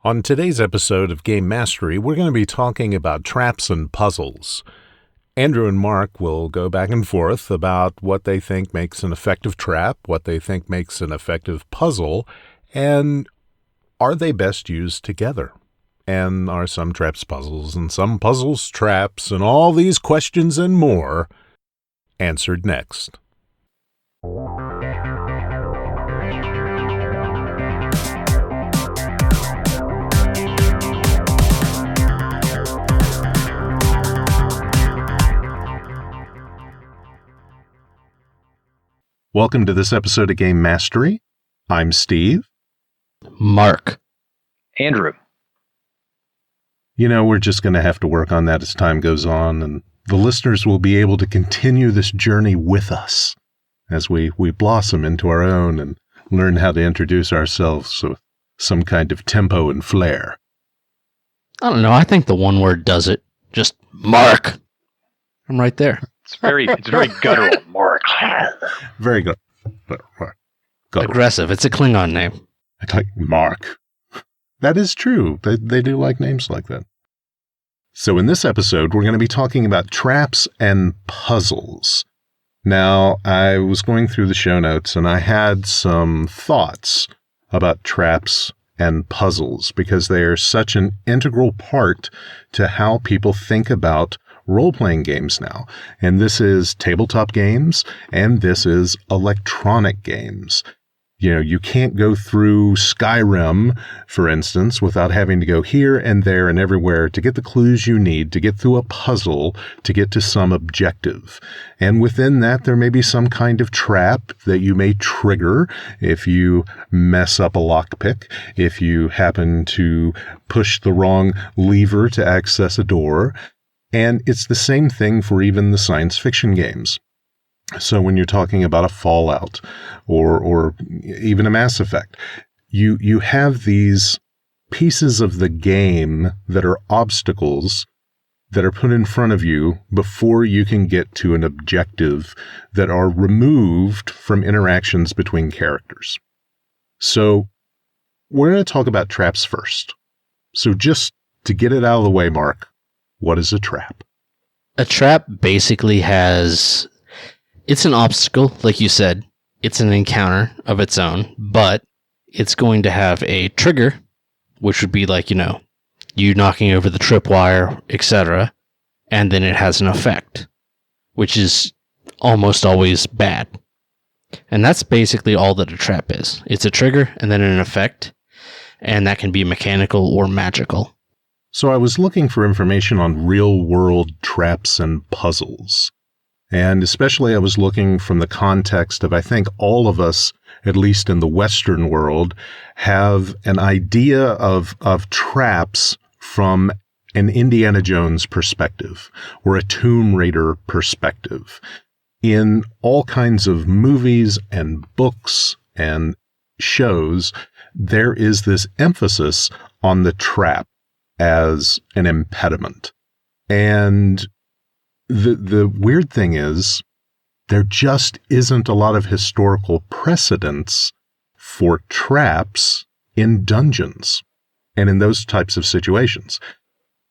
On today's episode of Game Mastery, we're going to be talking about traps and puzzles. Andrew and Mark will go back and forth about what they think makes an effective trap, what they think makes an effective puzzle, and are they best used together? And are some traps puzzles and some puzzles traps, and all these questions and more answered next. Welcome to this episode of Game Mastery. I'm Steve. Mark. Andrew. You know, we're just going to have to work on that as time goes on, and the listeners will be able to continue this journey with us as we blossom into our own and learn how to introduce ourselves with some kind of tempo and flair. I don't know. I think the one word does it. Just Mark. I'm right there. It's very guttural. Mark. Very good. Aggressive. It's a Klingon name. I like Mark. That is true. They do like names like that. So in this episode, we're going to be talking about traps and puzzles. Now, I was going through the show notes and I had some thoughts about traps and puzzles because they are such an integral part to how people think about role-playing games now. And this is tabletop games, and this is electronic games. You know, you can't go through Skyrim, for instance, without having to go here and there and everywhere to get the clues you need, to get through a puzzle, to get to some objective. And within that, there may be some kind of trap that you may trigger if you mess up a lockpick, if you happen to push the wrong lever to access a door. And it's the same thing for even the science fiction games. So when you're talking about a Fallout or even a Mass Effect, you have these pieces of the game that are obstacles that are put in front of you before you can get to an objective that are removed from interactions between characters. So we're going to talk about traps first. So just to get it out of the way, Mark, what is a trap? A trap basically it's an obstacle, like you said. It's an encounter of its own, but it's going to have a trigger, which would be like, you knocking over the tripwire, etc. And then it has an effect, which is almost always bad. And that's basically all that a trap is. It's a trigger and then an effect, and that can be mechanical or magical. So I was looking for information on real-world traps and puzzles. And especially I was looking from the context of, I think all of us, at least in the Western world, have an idea of traps from an Indiana Jones perspective or a Tomb Raider perspective. In all kinds of movies and books and shows, there is this emphasis on the trap as an impediment. And the weird thing is, there just isn't a lot of historical precedence for traps in dungeons and in those types of situations.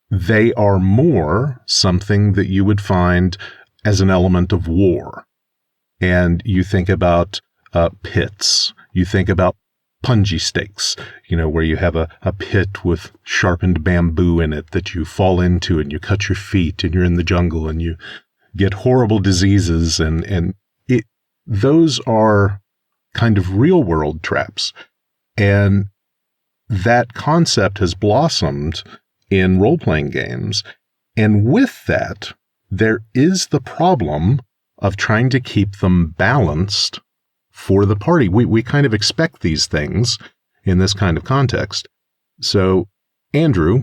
They are more something that you would find as an element of war. And you think about pits, you think about punji stakes, where you have a pit with sharpened bamboo in it that you fall into and you cut your feet and you're in the jungle and you get horrible diseases and those are kind of real world traps. And that concept has blossomed in role-playing games. And with that, there is the problem of trying to keep them balanced for the party. We kind of expect these things in this kind of context. So, Andrew,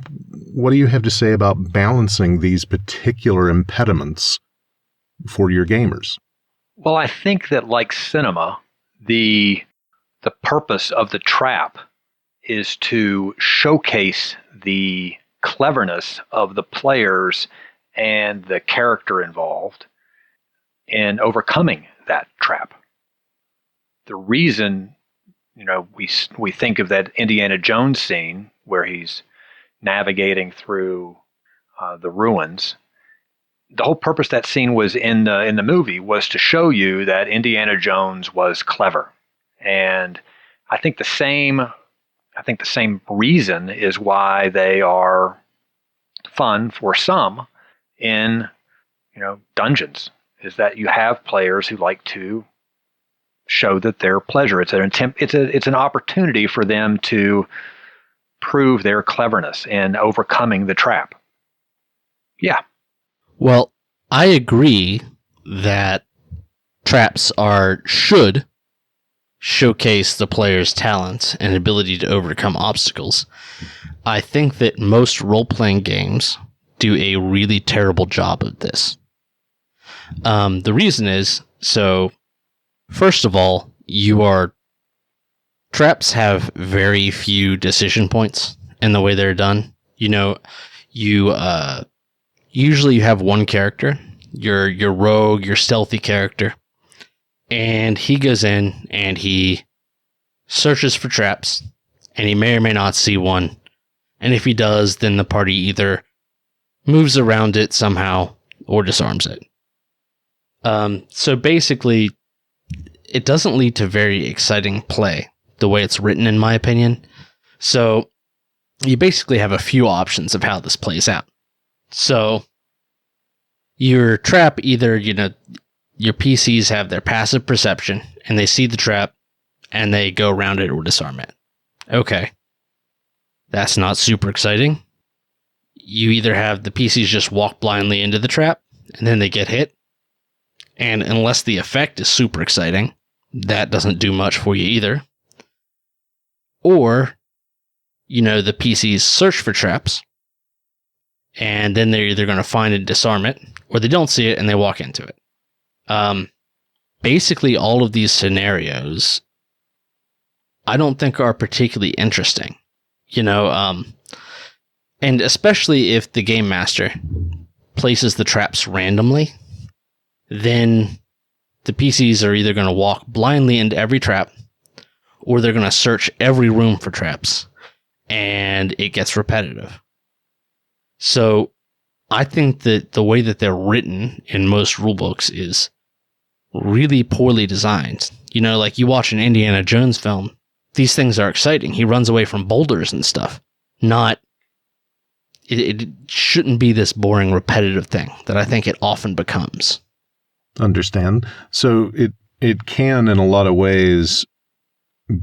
what do you have to say about balancing these particular impediments for your gamers? Well, I think that like cinema, the purpose of the trap is to showcase the cleverness of the players and the character involved in overcoming that trap. The reason we think of that Indiana Jones scene where he's navigating through the ruins. The whole purpose that scene was in the movie was to show you that Indiana Jones was clever, and I think the same reason is why they are fun for some in dungeons, is that you have players who like to show that their pleasure. It's an opportunity for them to prove their cleverness in overcoming the trap. Yeah. Well, I agree that traps should showcase the player's talents and ability to overcome obstacles. I think that most role-playing games do a really terrible job of this. The reason is, first of all, traps have very few decision points in the way they're done. Usually you have one character, your rogue, your stealthy character, and he goes in and he searches for traps, and he may or may not see one. And if he does, then the party either moves around it somehow or disarms it. So basically, it doesn't lead to very exciting play the way it's written, in my opinion. So you basically have a few options of how this plays out. So your trap, either, your PCs have their passive perception and they see the trap and they go around it or disarm it. Okay. That's not super exciting. You either have the PCs just walk blindly into the trap and then they get hit. And unless the effect is super exciting, that doesn't do much for you either. Or, the PCs search for traps and then they're either going to find and disarm it, or they don't see it and they walk into it. Basically, all of these scenarios, I don't think are particularly interesting. And especially if the game master places the traps randomly, then the PCs are either going to walk blindly into every trap, or they're going to search every room for traps, and it gets repetitive. So I think that the way that they're written in most rulebooks is really poorly designed. Like you watch an Indiana Jones film, these things are exciting. He runs away from boulders and stuff. It shouldn't be this boring, repetitive thing that I think it often becomes. Understand. So it can, in a lot of ways,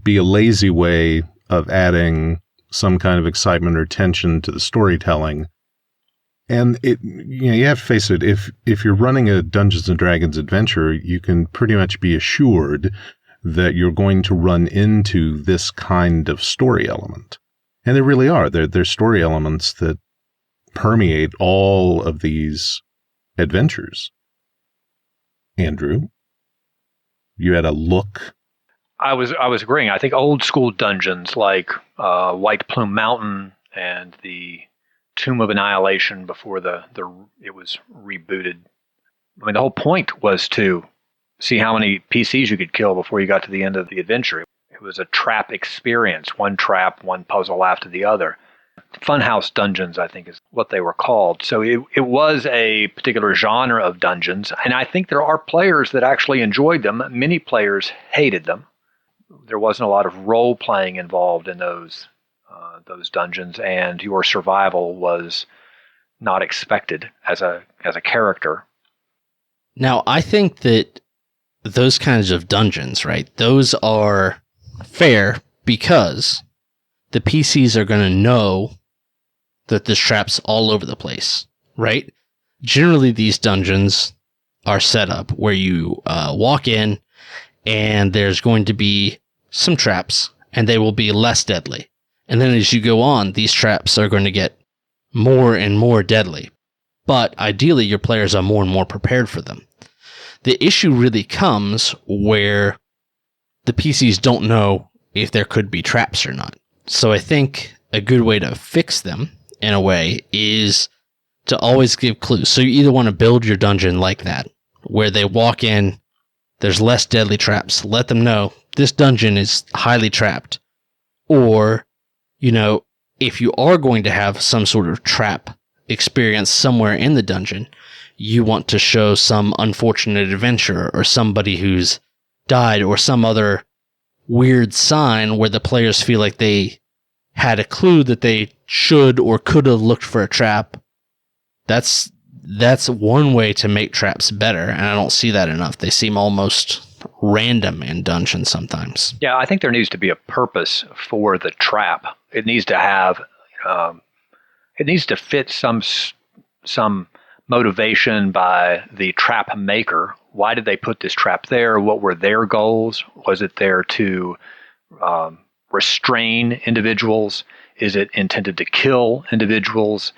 be a lazy way of adding some kind of excitement or tension to the storytelling. And you have to face it, if you're running a Dungeons and Dragons adventure, you can pretty much be assured that you're going to run into this kind of story element. And there really are. There's story elements that permeate all of these adventures. Andrew, you had a look. I was agreeing. I think old school dungeons like White Plume Mountain and the Tomb of Annihilation before it was rebooted. I mean, the whole point was to see how many PCs you could kill before you got to the end of the adventure. It was a trap experience, one trap, one puzzle after the other. Funhouse dungeons, I think, is what they were called. So it was a particular genre of dungeons, and I think there are players that actually enjoyed them. Many players hated them. There wasn't a lot of role playing involved in those dungeons, and your survival was not expected as a character. Now, I think that those kinds of dungeons, right? Those are fair because the PCs are going to know that there's traps all over the place, right? Generally, these dungeons are set up where you walk in and there's going to be some traps and they will be less deadly. And then as you go on, these traps are going to get more and more deadly. But ideally, your players are more and more prepared for them. The issue really comes where the PCs don't know if there could be traps or not. So I think a good way to fix them, in a way, is to always give clues. So you either want to build your dungeon like that, where they walk in, there's less deadly traps. Let them know this dungeon is highly trapped. Or, if you are going to have some sort of trap experience somewhere in the dungeon, you want to show some unfortunate adventurer or somebody who's died or some other weird sign where the players feel like they had a clue that they should or could have looked for a trap. That's one way to make traps better, and I don't see that enough. They seem almost random in dungeons sometimes. Yeah, I think there needs to be a purpose for the trap. It needs to have, it needs to fit some motivation by the trap maker. Why did they put this trap there? What were their goals? Was it there to restrain individuals? Is it intended to kill individuals?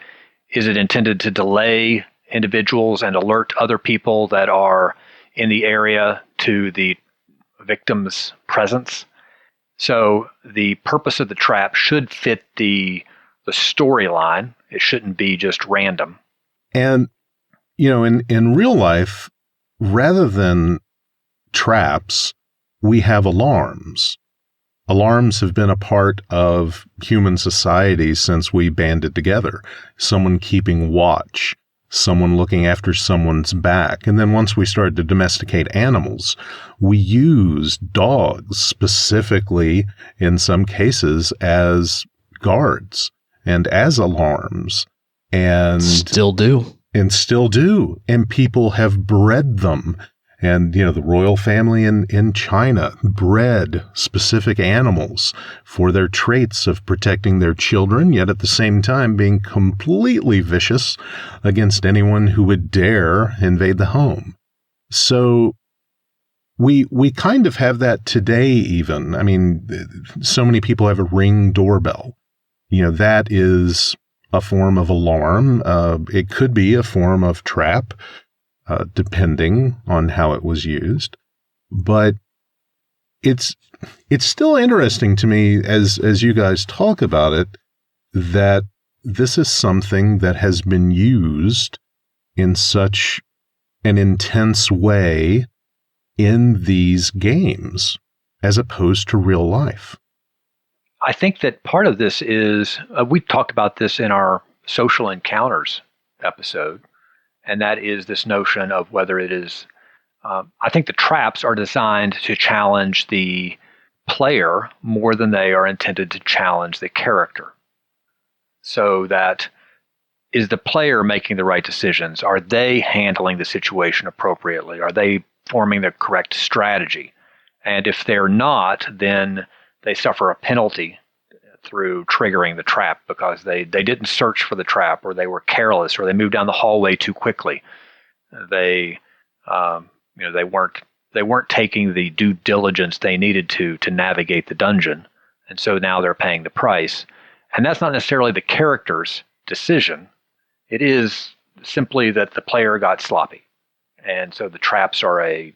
Is it intended to delay individuals and alert other people that are in the area to the victim's presence? So the purpose of the trap should fit the storyline. It shouldn't be just random. And, in real life, rather than traps, we have alarms. Alarms have been a part of human society since we banded together. Someone keeping watch, someone looking after someone's back. And then once we started to domesticate animals, we used dogs specifically, in some cases, as guards and as alarms. And still do. And people have bred them. And, the royal family in China bred specific animals for their traits of protecting their children, yet at the same time being completely vicious against anyone who would dare invade the home. So we kind of have that today even. I mean, so many people have a Ring doorbell. That is a form of alarm. It could be a form of trap. Depending on how it was used. But it's still interesting to me as you guys talk about it, that this is something that has been used in such an intense way in these games as opposed to real life. I think that part of this is, we talked about this in our social encounters episode, and that is this notion of whether it is, I think the traps are designed to challenge the player more than they are intended to challenge the character. So that, is the player making the right decisions? Are they handling the situation appropriately? Are they forming the correct strategy? And if they're not, then they suffer a penalty through triggering the trap because they didn't search for the trap, or they were careless, or they moved down the hallway too quickly. They weren't taking the due diligence they needed to navigate the dungeon, and so now they're paying the price. And that's not necessarily the character's decision. It is simply that the player got sloppy, and so the traps are a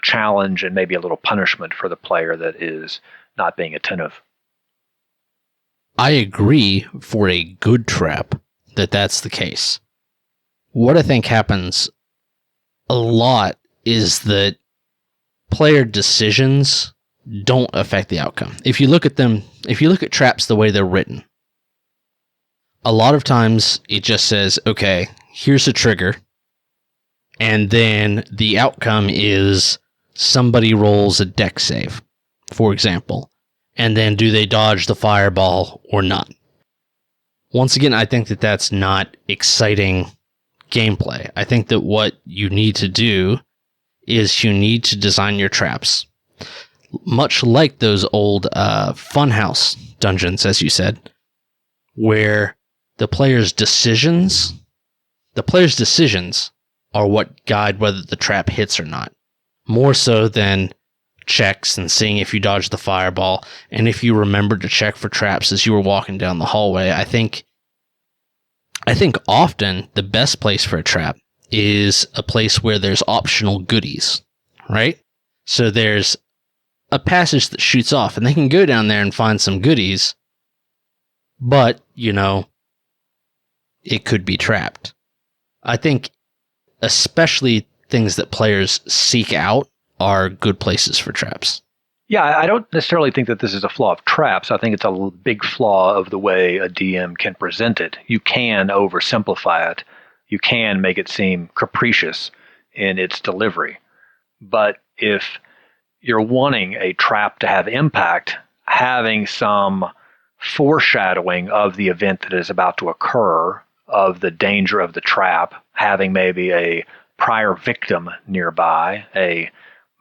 challenge and maybe a little punishment for the player that is not being attentive. I agree for a good trap that that's the case. What I think happens a lot is that player decisions don't affect the outcome. If you look at traps the way they're written, a lot of times it just says, okay, here's a trigger, and then the outcome is somebody rolls a dex save, for example. And then do they dodge the fireball or not? Once again, I think that that's not exciting gameplay. I think that what you need to do is you need to design your traps. Much like those old funhouse dungeons, as you said, where the player's decisions are what guide whether the trap hits or not. More so than checks and seeing if you dodge the fireball, and if you remember to check for traps as you were walking down the hallway. I think often the best place for a trap is a place where there's optional goodies, right? So there's a passage that shoots off, and they can go down there and find some goodies, but, it could be trapped. I think especially things that players seek out are good places for traps. Yeah, I don't necessarily think that this is a flaw of traps. I think it's a big flaw of the way a DM can present it. You can oversimplify it. You can make it seem capricious in its delivery. But if you're wanting a trap to have impact, having some foreshadowing of the event that is about to occur, of the danger of the trap, having maybe a prior victim nearby, a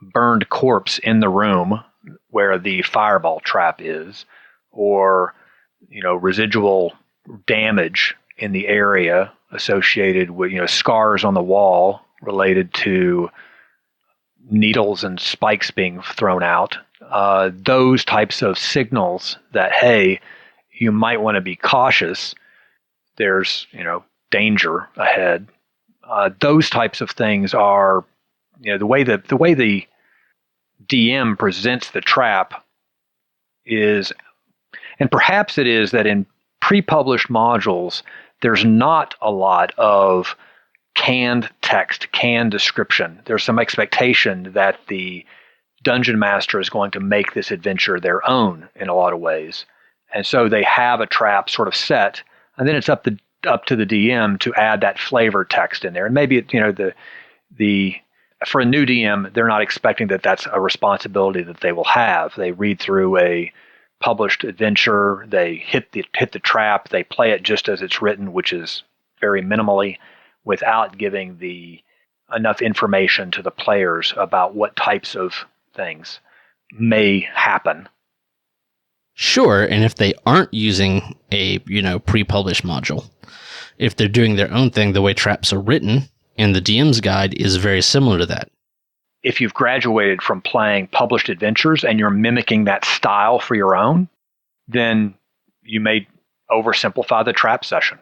burned corpse in the room where the fireball trap is, or residual damage in the area associated with scars on the wall related to needles and spikes being thrown out. Those types of signals that, hey, you might want to be cautious. There's danger ahead. Those types of things are the way the DM presents the trap is, and perhaps it is that in pre-published modules, there's not a lot of canned text, canned description. There's some expectation that the dungeon master is going to make this adventure their own in a lot of ways. And so they have a trap sort of set, and then it's up to the DM to add that flavor text in there. And maybe the for a new DM, they're not expecting that that's a responsibility that they will have. They read through a published adventure, they hit the trap, they play it just as it's written, which is very minimally, without giving enough information to the players about what types of things may happen. Sure, and if they aren't using a pre-published module, if they're doing their own thing, the way traps are written in the DM's guide is very similar to that. If you've graduated from playing published adventures and you're mimicking that style for your own, then you may oversimplify the trap session.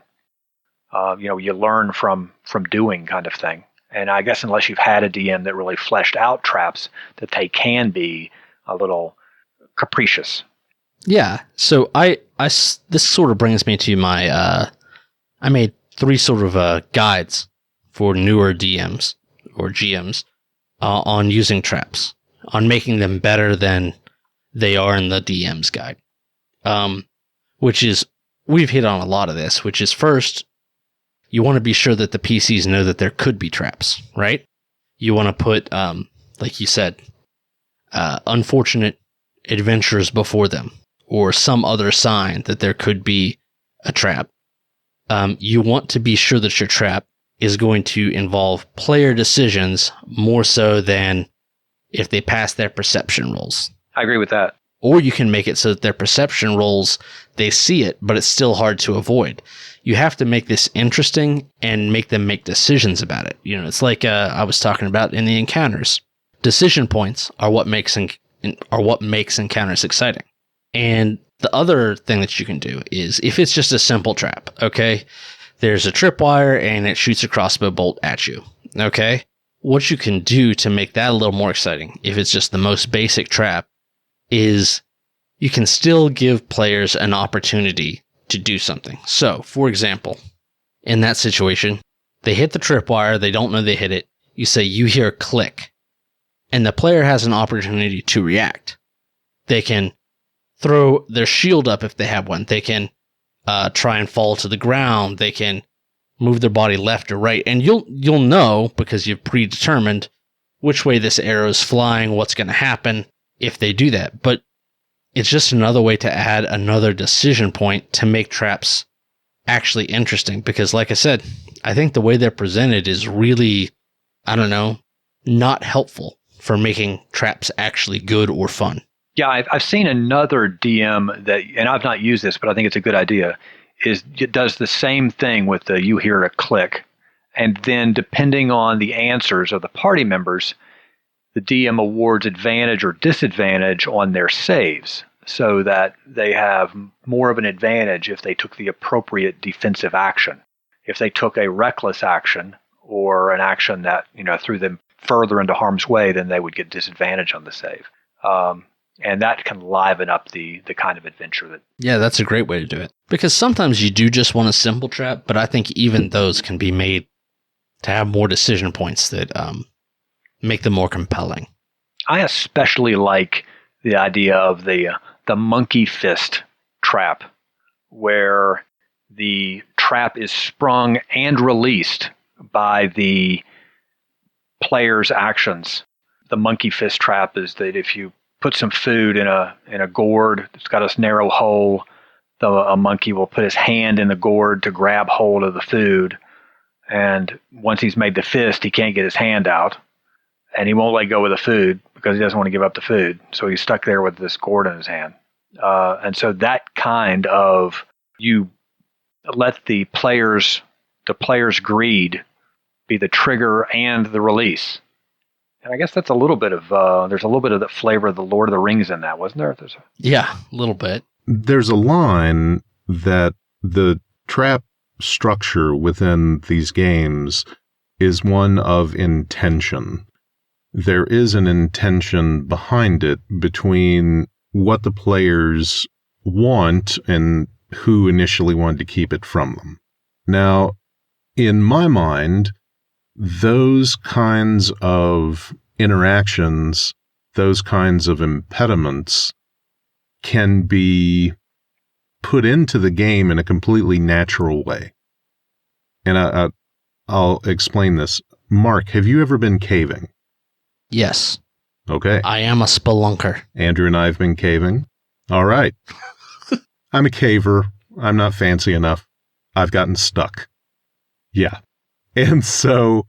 You learn from doing kind of thing. And I guess unless you've had a DM that really fleshed out traps, that they can be a little capricious. Yeah. So this sort of brings me to my, I made 3 sort of guides for newer DMs or GMs on using traps, on making them better than they are in the DM's guide. Which is, we've hit on a lot of this, which is first, you want to be sure that the PCs know that there could be traps, right? You want to put, like you said, unfortunate adventures before them, or some other sign that there could be a trap. You want to be sure that your trap is going to involve player decisions more so than if they pass their perception rolls. I agree with that. Or you can make it so that their perception rolls, they see it, but it's still hard to avoid. You have to make this interesting and make them make decisions about it. It's like I was talking about in the encounters. Decision points are what makes encounters exciting. And the other thing that you can do is, if it's just a simple trap, okay, there's a tripwire and it shoots a crossbow bolt at you, okay? What you can do to make that a little more exciting, if it's just the most basic trap, is you can still give players an opportunity to do something. So, for example, in that situation, they hit the tripwire, they don't know they hit it, you say you hear a click, and the player has an opportunity to react. They can throw their shield up if they have one. They can try and fall to the ground. They can move their body left or right, and you'll know, because you've predetermined which way this arrow is flying, what's going to happen if they do that. But it's just another way to add another decision point to make traps actually interesting, because like I said, I think the way they're presented is really, not helpful for making traps actually good or fun. Yeah, I've seen another DM that, and I've not used this, but I think it's a good idea, is it does the same thing with the you hear a click. And then depending on the answers of the party members, the DM awards advantage or disadvantage on their saves, so that they have more of an advantage if they took the appropriate defensive action. If they took a reckless action, or an action that threw them further into harm's way, then they would get disadvantage on the save. And that can liven up the kind of adventure that... Yeah, that's a great way to do it. Because sometimes you do just want a simple trap, but I think even those can be made to have more decision points that make them more compelling. I especially like the idea of the monkey fist trap, where the trap is sprung and released by the player's actions. The monkey fist trap is that if you put some food in a gourd, it's got this narrow hole, a monkey will put his hand in the gourd to grab hold of the food. And once he's made the fist, he can't get his hand out. And he won't let go of the food because he doesn't want to give up the food. So he's stuck there with this gourd in his hand. And so that kind of, you let the player's greed be the trigger and the release. And I guess that's a little bit of, there's a little bit of the flavor of the Lord of the Rings in that, wasn't there? Yeah, a little bit. There's a line that the trap structure within these games is one of intention. There is an intention behind it between what the players want and who initially wanted to keep it from them. Now, in my mind, those kinds of interactions, those kinds of impediments can be put into the game in a completely natural way. And I'll explain this. Mark, have you ever been caving? Yes. Okay. I am a spelunker. Andrew and I have been caving. All right. I'm a caver. I'm not fancy enough. I've gotten stuck. Yeah. And so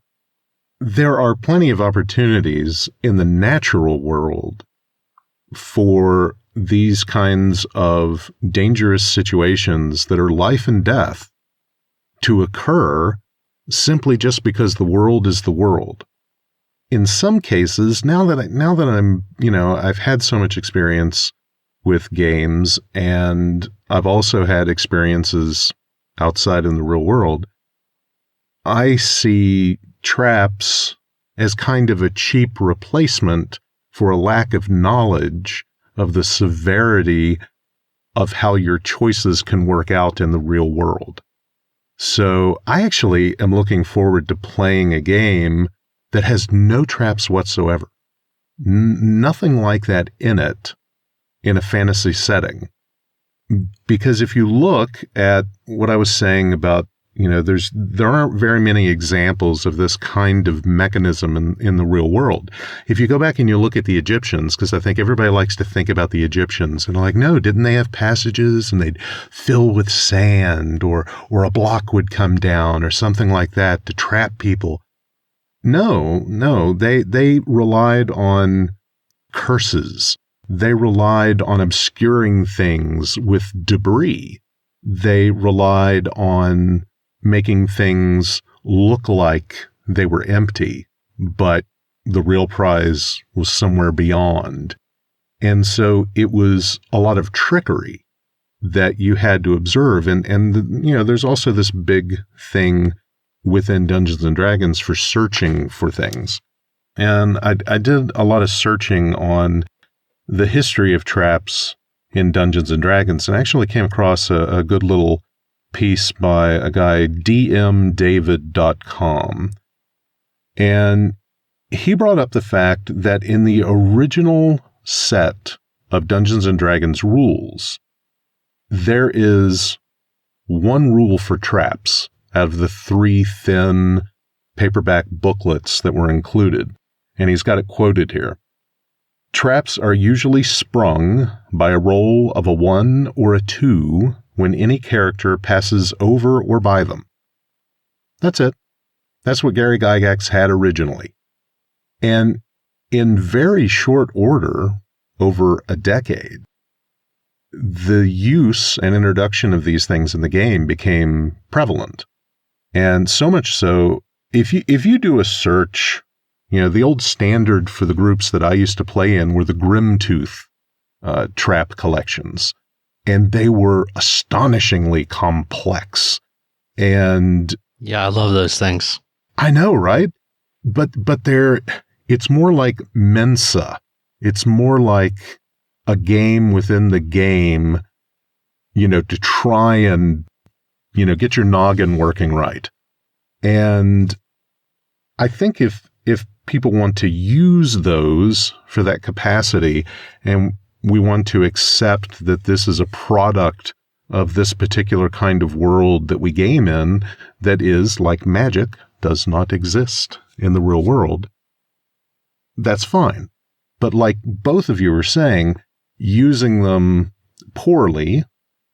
there are plenty of opportunities in the natural world for these kinds of dangerous situations that are life and death to occur simply just because the world is the world. In some cases, now that I'm, I've had so much experience with games, and I've also had experiences outside in the real world, I see traps as kind of a cheap replacement for a lack of knowledge of the severity of how your choices can work out in the real world. So I actually am looking forward to playing a game that has no traps whatsoever. Nothing like that in it in a fantasy setting. Because if you look at what I was saying about, there aren't very many examples of this kind of mechanism in the real world. If you go back and you look at the Egyptians, because I think everybody likes to think about the Egyptians, and like, no, didn't they have passages and they'd fill with sand, or a block would come down or something like that to trap people? No, they relied on curses. They relied on obscuring things with debris. They relied on making things look like they were empty, but the real prize was somewhere beyond. And so it was a lot of trickery that you had to observe. And there's also this big thing within Dungeons and Dragons for searching for things. And I did a lot of searching on the history of traps in Dungeons and Dragons, and actually came across a good little piece by a guy, dmdavid.com. And he brought up the fact that in the original set of Dungeons and Dragons rules, there is one rule for traps out of the 3 thin paperback booklets that were included. And he's got it quoted here. Traps are usually sprung by a roll of a 1 or a 2 when any character passes over or by them. That's it. That's what Gary Gygax had originally. And in very short order, over a decade, the use and introduction of these things in the game became prevalent. And so much so, if you do a search, the old standard for the groups that I used to play in were the Grimtooth trap collections. And they were astonishingly complex. And yeah, I love those things. I know, right? But it's more like Mensa. It's more like a game within the game, to try and, get your noggin working right. And I think if people want to use those for that capacity, and we want to accept that this is a product of this particular kind of world that we game in that is, like magic, does not exist in the real world, that's fine. But like both of you are saying, using them poorly,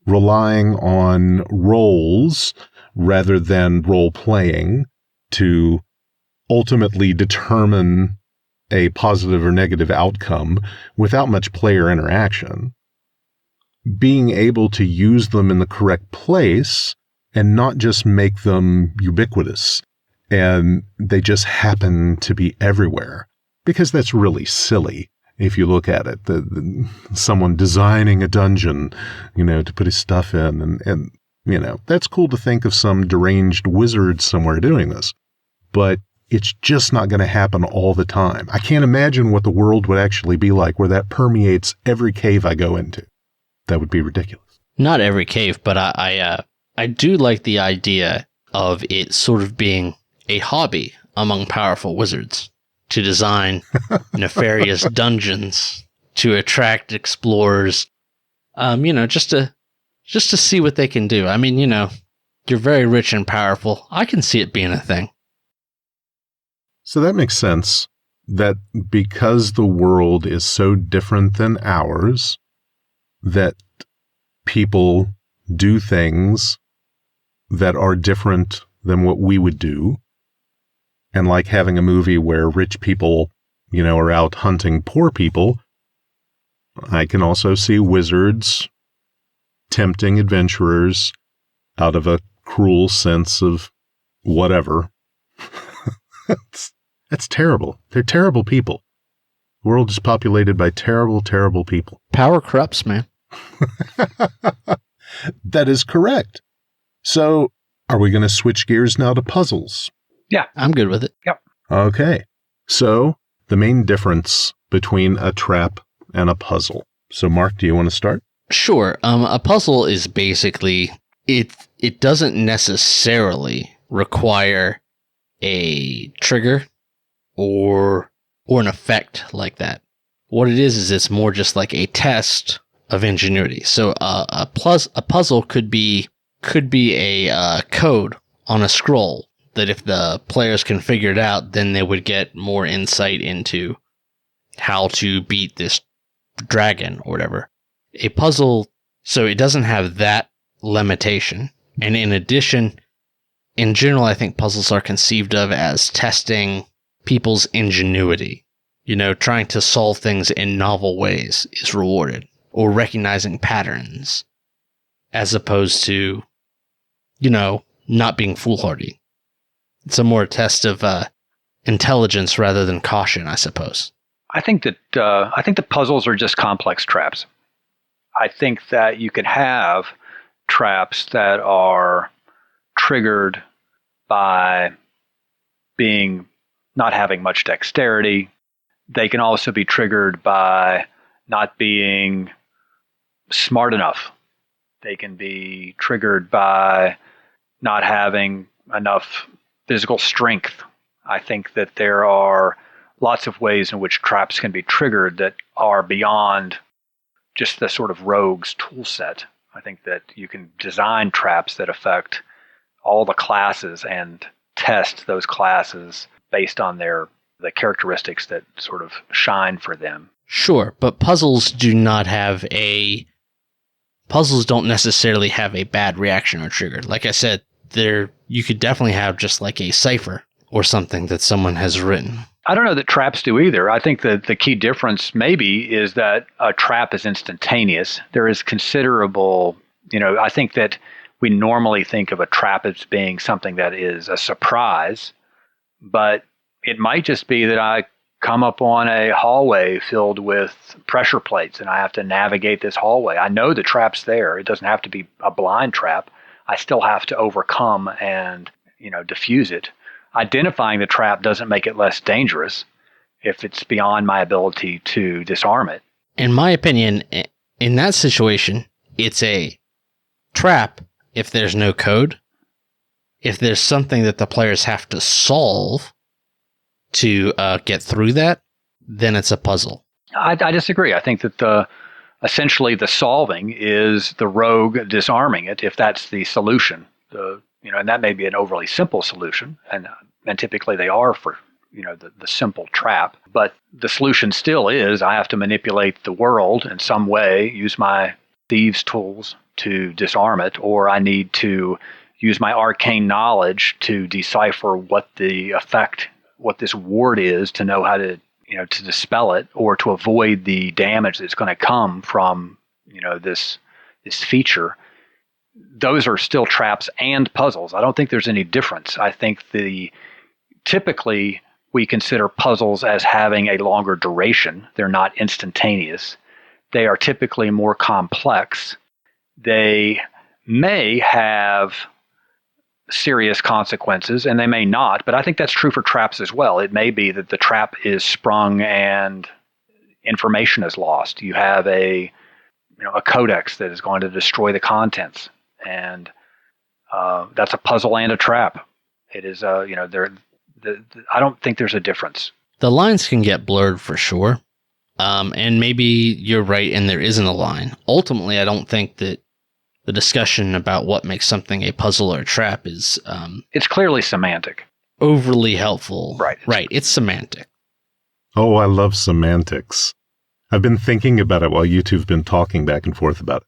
relying on roles rather than role-playing to ultimately determine a positive or negative outcome without much player interaction, being able to use them in the correct place and not just make them ubiquitous and they just happen to be everywhere, because that's really silly if you look at it. Someone designing a dungeon, to put his stuff in, and that's cool to think of some deranged wizard somewhere doing this, but it's just not going to happen all the time. I can't imagine what the world would actually be like where that permeates every cave I go into. That would be ridiculous. Not every cave, but I do like the idea of it sort of being a hobby among powerful wizards to design nefarious dungeons to attract explorers, just to see what they can do. I mean, you're very rich and powerful. I can see it being a thing. So that makes sense, that because the world is so different than ours, that people do things that are different than what we would do. And like having a movie where rich people, are out hunting poor people, I can also see wizards tempting adventurers out of a cruel sense of whatever. That's terrible. They're terrible people. The world is populated by terrible, terrible people. Power corrupts, man. That is correct. So, are we going to switch gears now to puzzles? Yeah. I'm good with it. Yep. Okay. So, the main difference between a trap and a puzzle. So, Mark, do you want to start? Sure. A puzzle is basically, it doesn't necessarily require a trigger or an effect like that. What it is it's more just like a test of ingenuity. So a puzzle could be a code on a scroll that if the players can figure it out, then they would get more insight into how to beat this dragon or whatever. A puzzle, so it doesn't have that limitation. And in addition, in general, I think puzzles are conceived of as testing people's ingenuity. Trying to solve things in novel ways is rewarded, or recognizing patterns, as opposed to, not being foolhardy. It's a more test of intelligence rather than caution, I suppose. I think that puzzles are just complex traps. I think that you can have traps that are triggered by not having much dexterity. They can also be triggered by not being smart enough. They can be triggered by not having enough physical strength. I think that there are lots of ways in which traps can be triggered that are beyond just the sort of rogue's tool set. I think that you can design traps that affect all the classes and test those classes based on the characteristics that sort of shine for them. Sure, but puzzles don't necessarily have a bad reaction or trigger. Like I said, you could definitely have just like a cipher or something that someone has written. I don't know that traps do either. I think that the key difference maybe is that a trap is instantaneous. There is considerable, I think that we normally think of a trap as being something that is a surprise, but it might just be that I come up on a hallway filled with pressure plates and I have to navigate this hallway. I know the trap's there. It doesn't have to be a blind trap. I still have to overcome and, diffuse it. Identifying the trap doesn't make it less dangerous if it's beyond my ability to disarm it. In my opinion, in that situation, it's a trap if there's no code. If there's something that the players have to solve to get through that, then it's a puzzle. I disagree. I think that essentially the solving is the rogue disarming it, if that's the solution. And that may be an overly simple solution, and typically they are for the simple trap. But the solution still is I have to manipulate the world in some way, use my thieves' tools to disarm it, or I need to use my arcane knowledge to decipher what this ward is, to know how to to dispel it, or to avoid the damage that's going to come from this feature. Those are still traps and puzzles. I don't think there's any difference. I think typically we consider puzzles as having a longer duration. They're not instantaneous. They are typically more complex. They may have serious consequences, and they may not, but I think that's true for traps as well. It may be that the trap is sprung and information is lost. You have a codex that is going to destroy the contents, and that's a puzzle and a trap. It is, I don't think there's a difference. The lines can get blurred for sure, and maybe you're right, and there isn't a line. Ultimately, I don't think that the discussion about what makes something a puzzle or a trap is it's clearly semantic. Overly helpful. Right. It's semantic. Oh, I love semantics. I've been thinking about it while you two have been talking back and forth about it.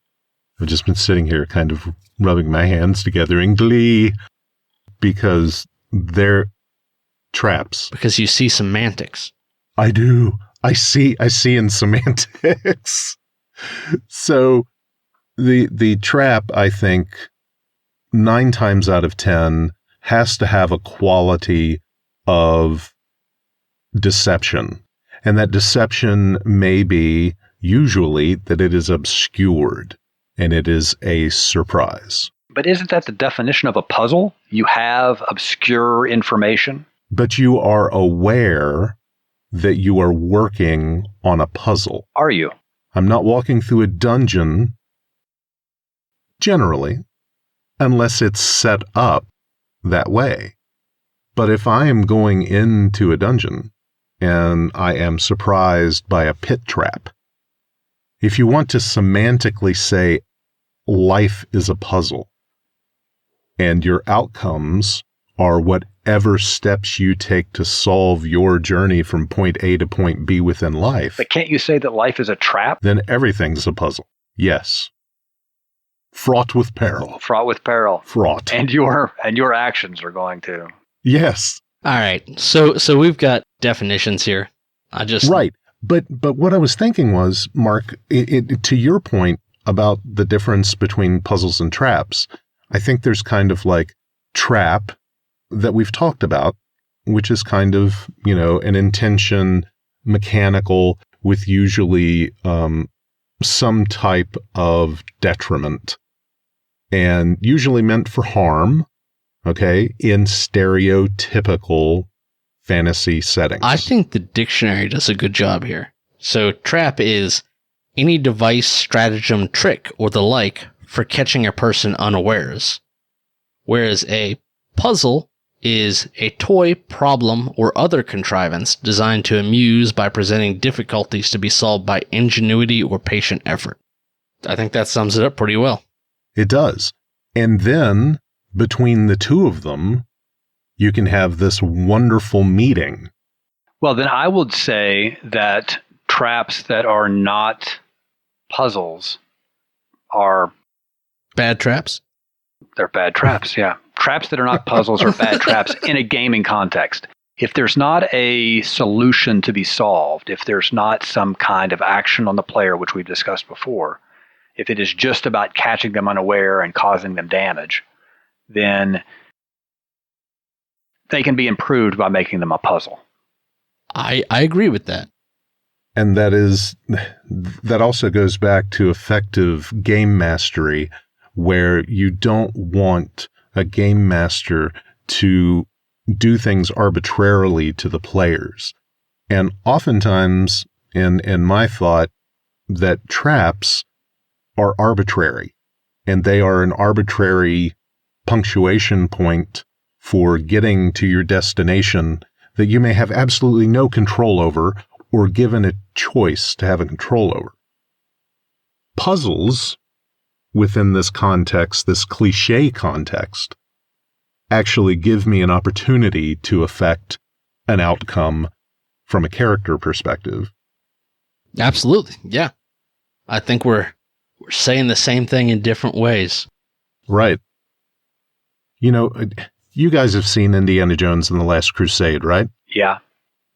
I've just been sitting here kind of rubbing my hands together in glee because they're traps. Because you see semantics. I do. I see in semantics. So the trap, I think, 9 times out of 10 has to have a quality of deception. And that deception may be usually that it is obscured and it is a surprise. But isn't that the definition of a puzzle? You have obscure information. But you are aware that you are working on a puzzle. Are you? I'm not walking through a dungeon, generally, unless it's set up that way. But if I am going into a dungeon and I am surprised by a pit trap, if you want to semantically say life is a puzzle and your outcomes are whatever steps you take to solve your journey from point A to point B within life. But can't you say that life is a trap? Then everything's a puzzle. Yes. Fraught with peril. Fraught with peril. Fraught. And your actions are going to. Yes. All right. So we've got definitions here. Right. But what I was thinking was, Mark, to your point about the difference between puzzles and traps, I think there's kind of like trap that we've talked about, which is kind of, an intention, mechanical, with usually some type of detriment, and usually meant for harm, okay, in stereotypical fantasy settings. I think the dictionary does a good job here. So trap is any device, stratagem, trick, or the like for catching a person unawares, whereas a puzzle is a toy, problem, or other contrivance designed to amuse by presenting difficulties to be solved by ingenuity or patient effort. I think that sums it up pretty well. It does. And then, between the two of them, you can have this wonderful meeting. Well, then I would say that traps that are not puzzles are... Bad traps? They're bad traps, yeah. Traps that are not puzzles are bad traps in a gaming context. If there's not a solution to be solved, if there's not some kind of action on the player, which we've discussed before, if it is just about catching them unaware and causing them damage, then they can be improved by making them a puzzle. I agree with that. And that also goes back to effective game mastery, where you don't want a game master to do things arbitrarily to the players. And oftentimes, in my thought, that traps are arbitrary, and they are an arbitrary punctuation point for getting to your destination that you may have absolutely no control over, or given a choice to have a control over. puzzles within this context, this cliche context, actually give me an opportunity to affect an outcome from a character perspective. Absolutely. Yeah. I think we're saying the same thing in different ways. Right. You know, you guys have seen Indiana Jones and the Last Crusade, right? Yeah.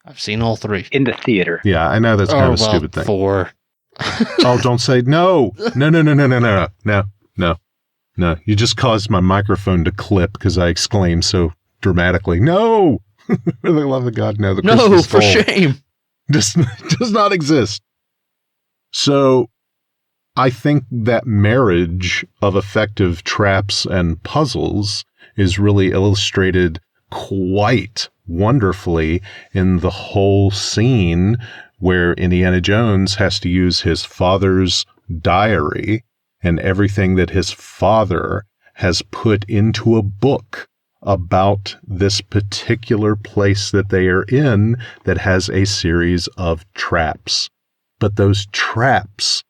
I've seen all three. In the theater. Yeah, I know that's kind of a stupid thing. 4. Oh, don't say no. No. You just caused my microphone to clip because I exclaimed so dramatically. No! For the love of God, no. The No, Christmas for Stoll shame. does not exist. So I think that marriage of effective traps and puzzles is really illustrated quite wonderfully in the whole scene where Indiana Jones has to use his father's diary and everything that his father has put into a book about this particular place that they are in that has a series of traps. But those traps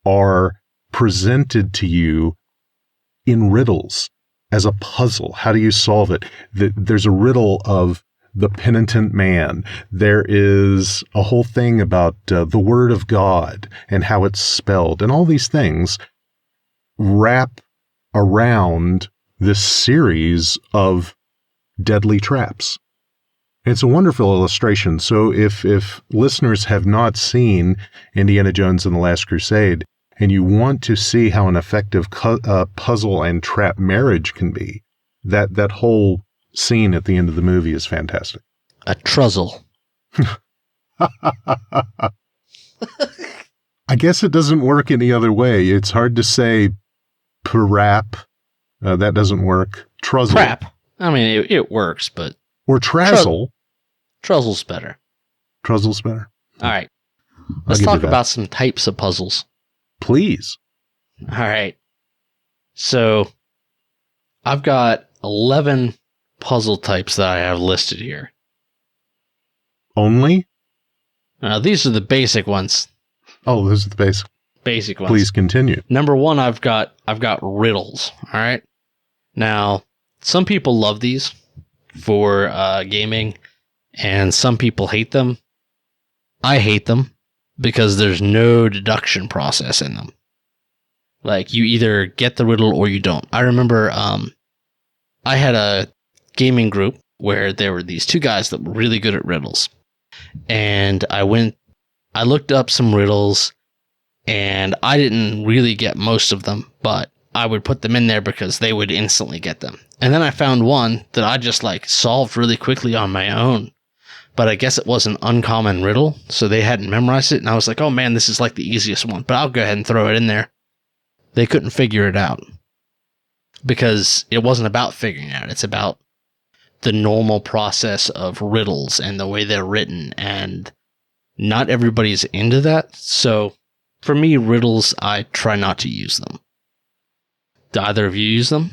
are presented to you in riddles as a puzzle. How do you solve it? There's a riddle of the penitent man. There is a whole thing about the word of God and how it's spelled, and all these things wrap around this series of deadly traps. It's a wonderful illustration. So if listeners have not seen Indiana Jones and the Last Crusade, and you want to see how an effective puzzle and trap marriage can be, that whole scene at the end of the movie is fantastic. A truzzle. I guess it doesn't work any other way. It's hard to say parap. That doesn't work. Truzzle. Crap. I mean, it works, but... Or trazzle. Truzzle's better. Truzzle's better. All right. Let's talk about some types of puzzles. Please. All right. So, I've got 11 puzzle types that I have listed here. Only? These are the basic ones. Oh, those are the basic ones. Please continue. Number 1, I've got riddles. All right. Now, some people love these for gaming, and some people hate them. I hate them because there's no deduction process in them. Like, you either get the riddle or you don't. I remember I had a gaming group where there were these 2 guys that were really good at riddles. And I looked up some riddles, and I didn't really get most of them, but I would put them in there because they would instantly get them. And then I found one that I just solved really quickly on my own. But I guess it was an uncommon riddle, so they hadn't memorized it. And I was like, oh man, this is the easiest one, but I'll go ahead and throw it in there. They couldn't figure it out because it wasn't about figuring it out. It's about the normal process of riddles and the way they're written. And not everybody's into that. So for me, riddles, I try not to use them. Do either of you use them?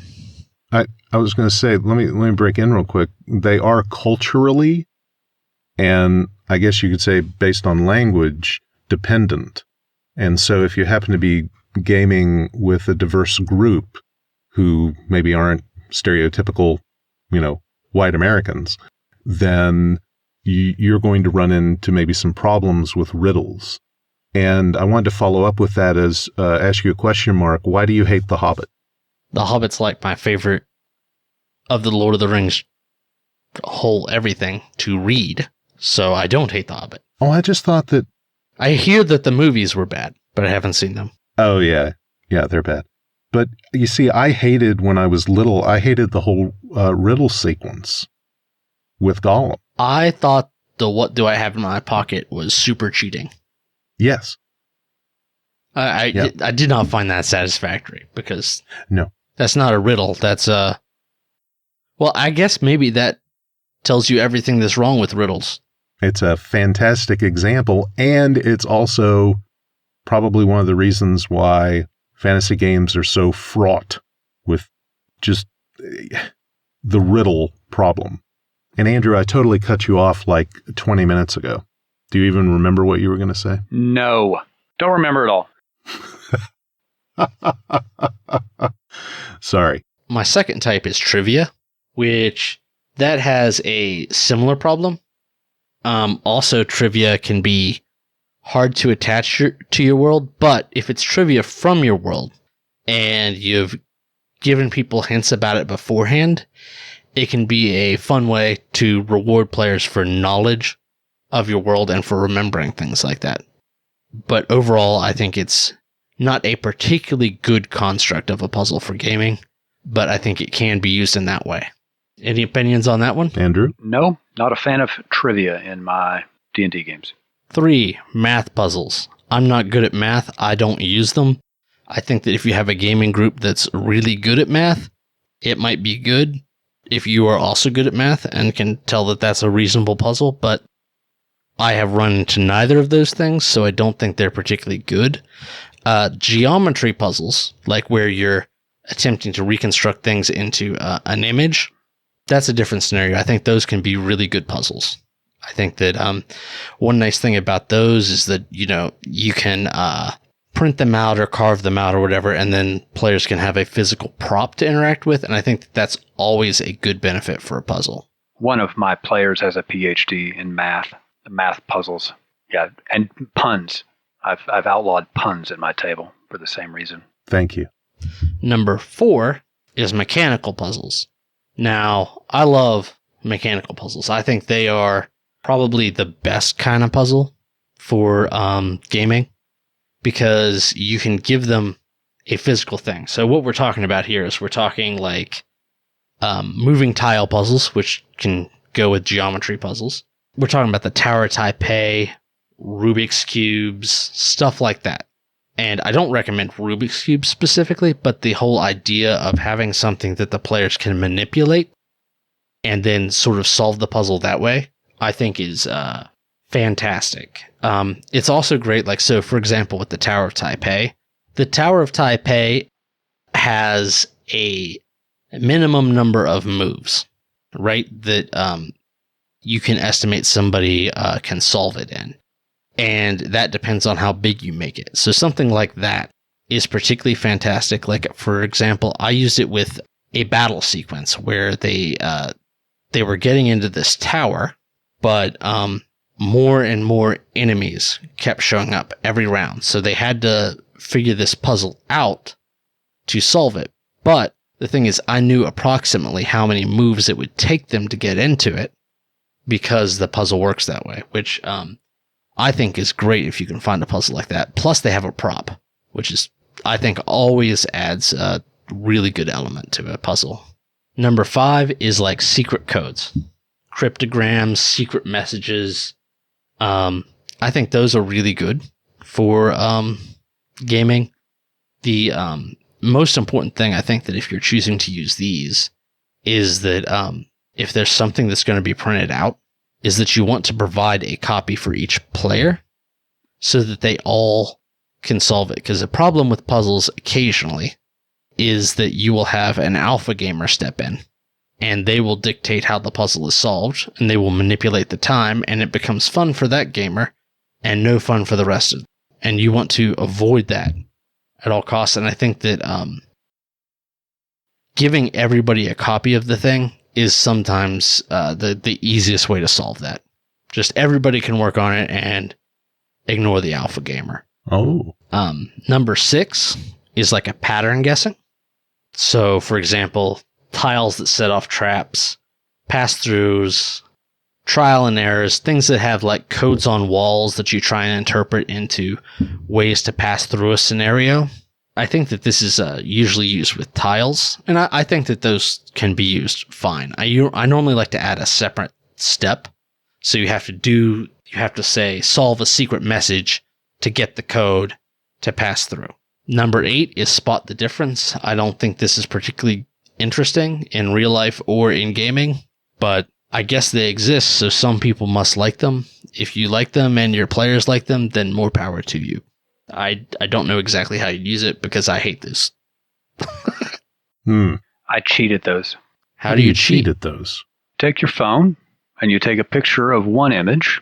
I was going to say, let me break in real quick. They are culturally, and I guess you could say based on language, dependent. And so if you happen to be gaming with a diverse group who maybe aren't stereotypical, white Americans, then you're going to run into maybe some problems with riddles. And I wanted to follow up with that as ask you a question, Mark. Why do you hate The Hobbit? The Hobbit's my favorite of the Lord of the Rings whole everything to read. So I don't hate The Hobbit. Oh, I just thought that... I hear that the movies were bad, but I haven't seen them. Oh, yeah. Yeah, they're bad. But you see, when I was little, I hated the whole riddle sequence with Gollum. I thought the what do I have in my pocket was super cheating. Yes. I did not find that satisfactory because... No. That's not a riddle. That's well, I guess maybe that tells you everything that's wrong with riddles. It's a fantastic example, and it's also probably one of the reasons why fantasy games are so fraught with just the riddle problem. And Andrew, I totally cut you off 20 minutes ago. Do you even remember what you were going to say? No, don't remember at all. Sorry. My second type is trivia, which that has a similar problem. Also, trivia can be hard to attach to your world, but if it's trivia from your world and you've given people hints about it beforehand, it can be a fun way to reward players for knowledge of your world and for remembering things like that. But overall, I think it's not a particularly good construct of a puzzle for gaming, but I think it can be used in that way. Any opinions on that one? Andrew? No, not a fan of trivia in my D&D games. 3, math puzzles. I'm not good at math. I don't use them. I think that if you have a gaming group that's really good at math, it might be good if you are also good at math and can tell that that's a reasonable puzzle, but I have run into neither of those things, so I don't think they're particularly good. Geometry puzzles, like where you're attempting to reconstruct things into an image, that's a different scenario. I think those can be really good puzzles. I think that one nice thing about those is that, you can print them out or carve them out or whatever, and then players can have a physical prop to interact with, and I think that's always a good benefit for a puzzle. One of my players has a PhD in math puzzles. Yeah, and puns. I've outlawed puns at my table for the same reason. Thank you. Number 4 is mechanical puzzles. Now, I love mechanical puzzles. I think they are probably the best kind of puzzle for gaming because you can give them a physical thing. So what we're talking about here is we're talking like moving tile puzzles, which can go with geometry puzzles. We're talking about the Tower of Taipei, Rubik's Cubes, stuff like that. And I don't recommend Rubik's Cube specifically, but the whole idea of having something that the players can manipulate and then sort of solve the puzzle that way, I think is fantastic. It's also great, so for example, with the Tower of Taipei, the Tower of Taipei has a minimum number of moves, right? That you can estimate somebody can solve it in. And that depends on how big you make it. So something like that is particularly fantastic. Like, for example, I used it with a battle sequence where they were getting into this tower, but more and more enemies kept showing up every round. So they had to figure this puzzle out to solve it. But the thing is, I knew approximately how many moves it would take them to get into it because the puzzle works that way, which I think is great if you can find a puzzle like that. Plus, they have a prop, which is, I think, always adds a really good element to a puzzle. Number 5 is like secret codes, cryptograms, secret messages. I think those are really good for gaming. The most important thing, I think, that if you're choosing to use these is that if there's something that's going to be printed out, is that you want to provide a copy for each player so that they all can solve it. Because the problem with puzzles occasionally is that you will have an alpha gamer step in and they will dictate how the puzzle is solved and they will manipulate the time and it becomes fun for that gamer and no fun for the rest of them. And you want to avoid that at all costs. And I think that giving everybody a copy of the thing is sometimes the easiest way to solve that. Just everybody can work on it and ignore the alpha gamer. Oh. Number 6 is like a pattern guessing. So, for example, tiles that set off traps, pass-throughs, trial and errors, things that have like codes on walls that you try and interpret into ways to pass through a scenario. I think that this is usually used with tiles, and I think that those can be used fine. I normally like to add a separate step, so you have to say solve a secret message to get the code to pass through. Number 8 is spot the difference. I don't think this is particularly interesting in real life or in gaming, but I guess they exist, so some people must like them. If you like them and your players like them, then more power to you. I don't know exactly how you use it because I hate this. I cheat at those. How do you cheat at those? Take your phone and you take a picture of one image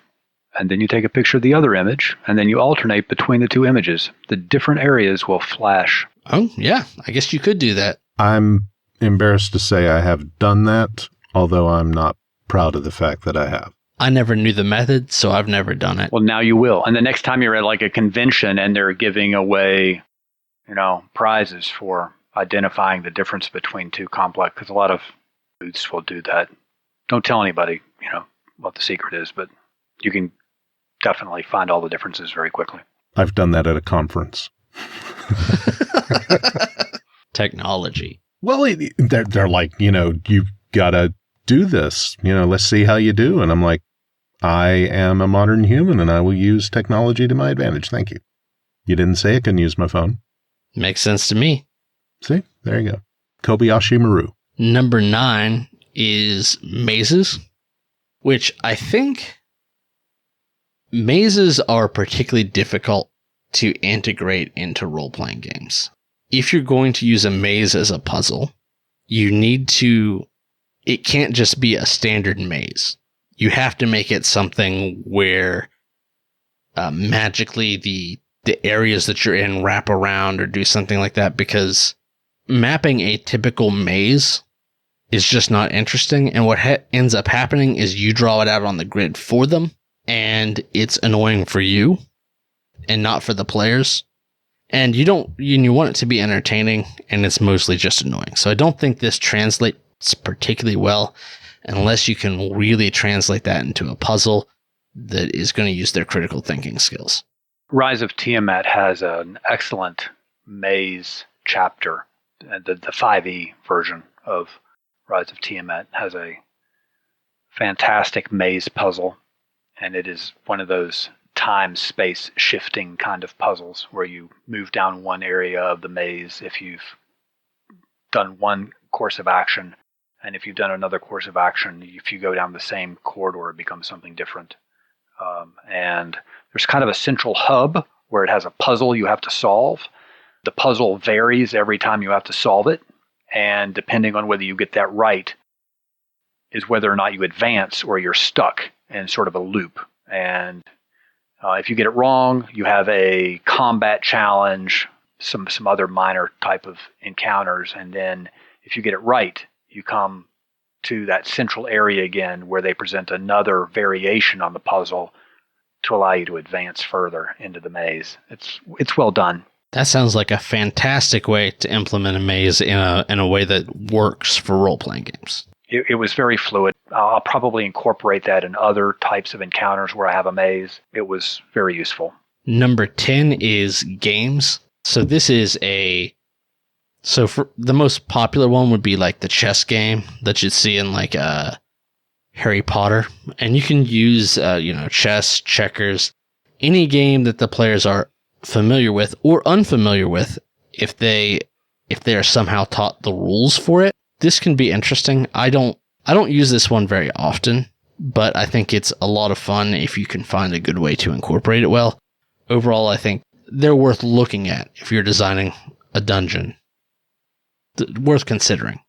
and then you take a picture of the other image, and then you alternate between the two images. The different areas will flash. Oh, yeah. I guess you could do that. I'm embarrassed to say I have done that, although I'm not proud of the fact that I have. I never knew the method, so I've never done it. Well, now you will. And the next time you're at like a convention and they're giving away, prizes for identifying the difference between two complex, because a lot of booths will do that. Don't tell anybody, what the secret is, but you can definitely find all the differences very quickly. I've done that at a conference. Technology. Well, they're like, you've got to do this. Let's see how you do. And I'm like, I am a modern human and I will use technology to my advantage. Thank you. You didn't say I couldn't use my phone. Makes sense to me. See, there you go. Kobayashi Maru. Number 9 is mazes, which I think mazes are particularly difficult to integrate into role-playing games. If you're going to use a maze as a puzzle, it can't just be a standard maze. You have to make it something where magically the areas that you're in wrap around or do something like that, because mapping a typical maze is just not interesting. And what ends up happening is you draw it out on the grid for them, and it's annoying for you and not for the players. And you want it to be entertaining, and it's mostly just annoying. So I don't think this translates particularly well unless you can really translate that into a puzzle that is going to use their critical thinking skills. Rise of Tiamat has an excellent maze chapter. The 5e version of Rise of Tiamat has a fantastic maze puzzle, and it is one of those time-space shifting kind of puzzles where you move down one area of the maze if you've done one course of action, and if you've done another course of action, if you go down the same corridor, it becomes something different. And there's kind of a central hub where it has a puzzle you have to solve. The puzzle varies every time you have to solve it, and depending on whether you get that right is whether or not you advance or you're stuck in sort of a loop. And if you get it wrong, you have a combat challenge, some other minor type of encounters, and then if you get it right, you come to that central area again where they present another variation on the puzzle to allow you to advance further into the maze. It's well done. That sounds like a fantastic way to implement a maze in a way that works for role-playing games. It was very fluid. I'll probably incorporate that in other types of encounters where I have a maze. It was very useful. Number 10 is games. So this is for the most popular one would be like the chess game that you'd see in like Harry Potter. And you can use, chess, checkers, any game that the players are familiar with or unfamiliar with if they are somehow taught the rules for it. This can be interesting. I don't use this one very often, but I think it's a lot of fun if you can find a good way to incorporate it well. Overall, I think they're worth looking at if you're designing a dungeon. Worth considering,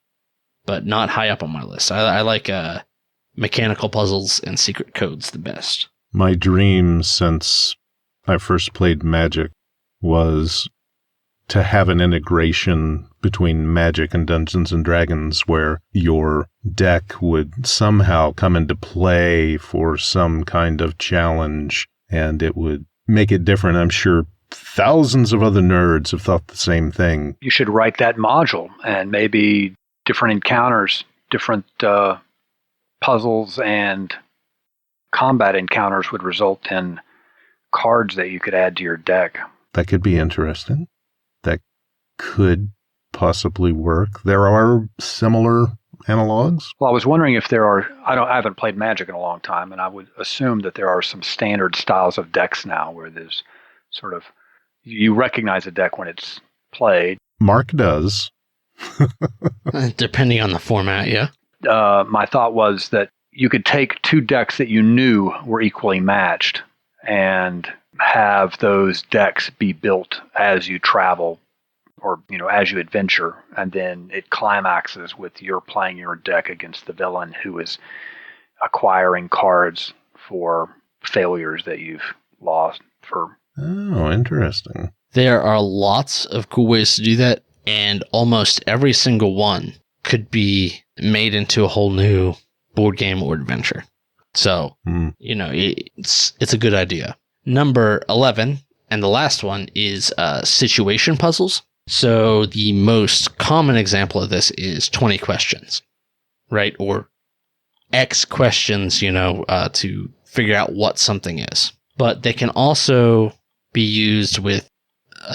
but not high up on my list. I like mechanical puzzles and secret codes the best. My dream since I first played Magic was to have an integration between Magic and Dungeons and Dragons where your deck would somehow come into play for some kind of challenge and it would make it different. I'm sure thousands of other nerds have thought the same thing. You should write that module, and maybe different encounters, different puzzles and combat encounters would result in cards that you could add to your deck. That could be interesting. That could possibly work. There are similar analogs. Well, I was wondering if there are. I haven't played Magic in a long time, and I would assume that there are some standard styles of decks now where there's sort of you recognize a deck when it's played. Mark does. Depending on the format, yeah. My thought was that you could take two decks that you knew were equally matched and have those decks be built as you travel or, as you adventure. And then it climaxes with your playing your deck against the villain who is acquiring cards for failures that you've lost for. Oh, interesting. There are lots of cool ways to do that, and almost every single one could be made into a whole new board game or adventure. So, it's a good idea. Number 11, and the last one, is situation puzzles. So the most common example of this is 20 questions, right? Or X questions, to figure out what something is. But they can also be used with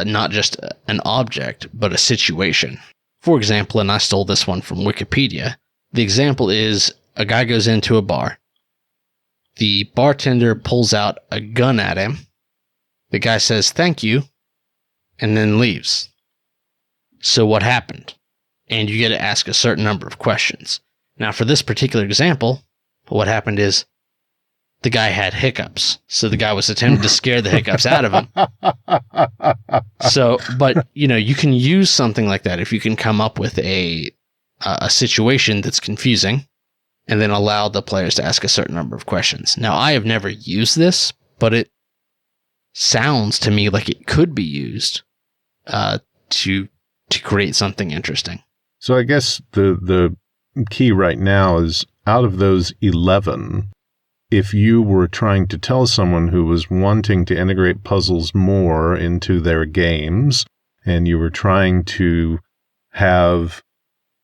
not just an object, but a situation. For example, and I stole this one from Wikipedia, the example is a guy goes into a bar. The bartender pulls out a gun at him. The guy says, "Thank you," and then leaves. So what happened? And you get to ask a certain number of questions. Now, for this particular example, what happened is the guy had hiccups. So the guy was attempting to scare the hiccups out of him. So, but, you can use something like that if you can come up with a situation that's confusing and then allow the players to ask a certain number of questions. Now, I have never used this, but it sounds to me like it could be used to create something interesting. So I guess the key right now is, out of those 11, if you were trying to tell someone who was wanting to integrate puzzles more into their games, and you were trying to have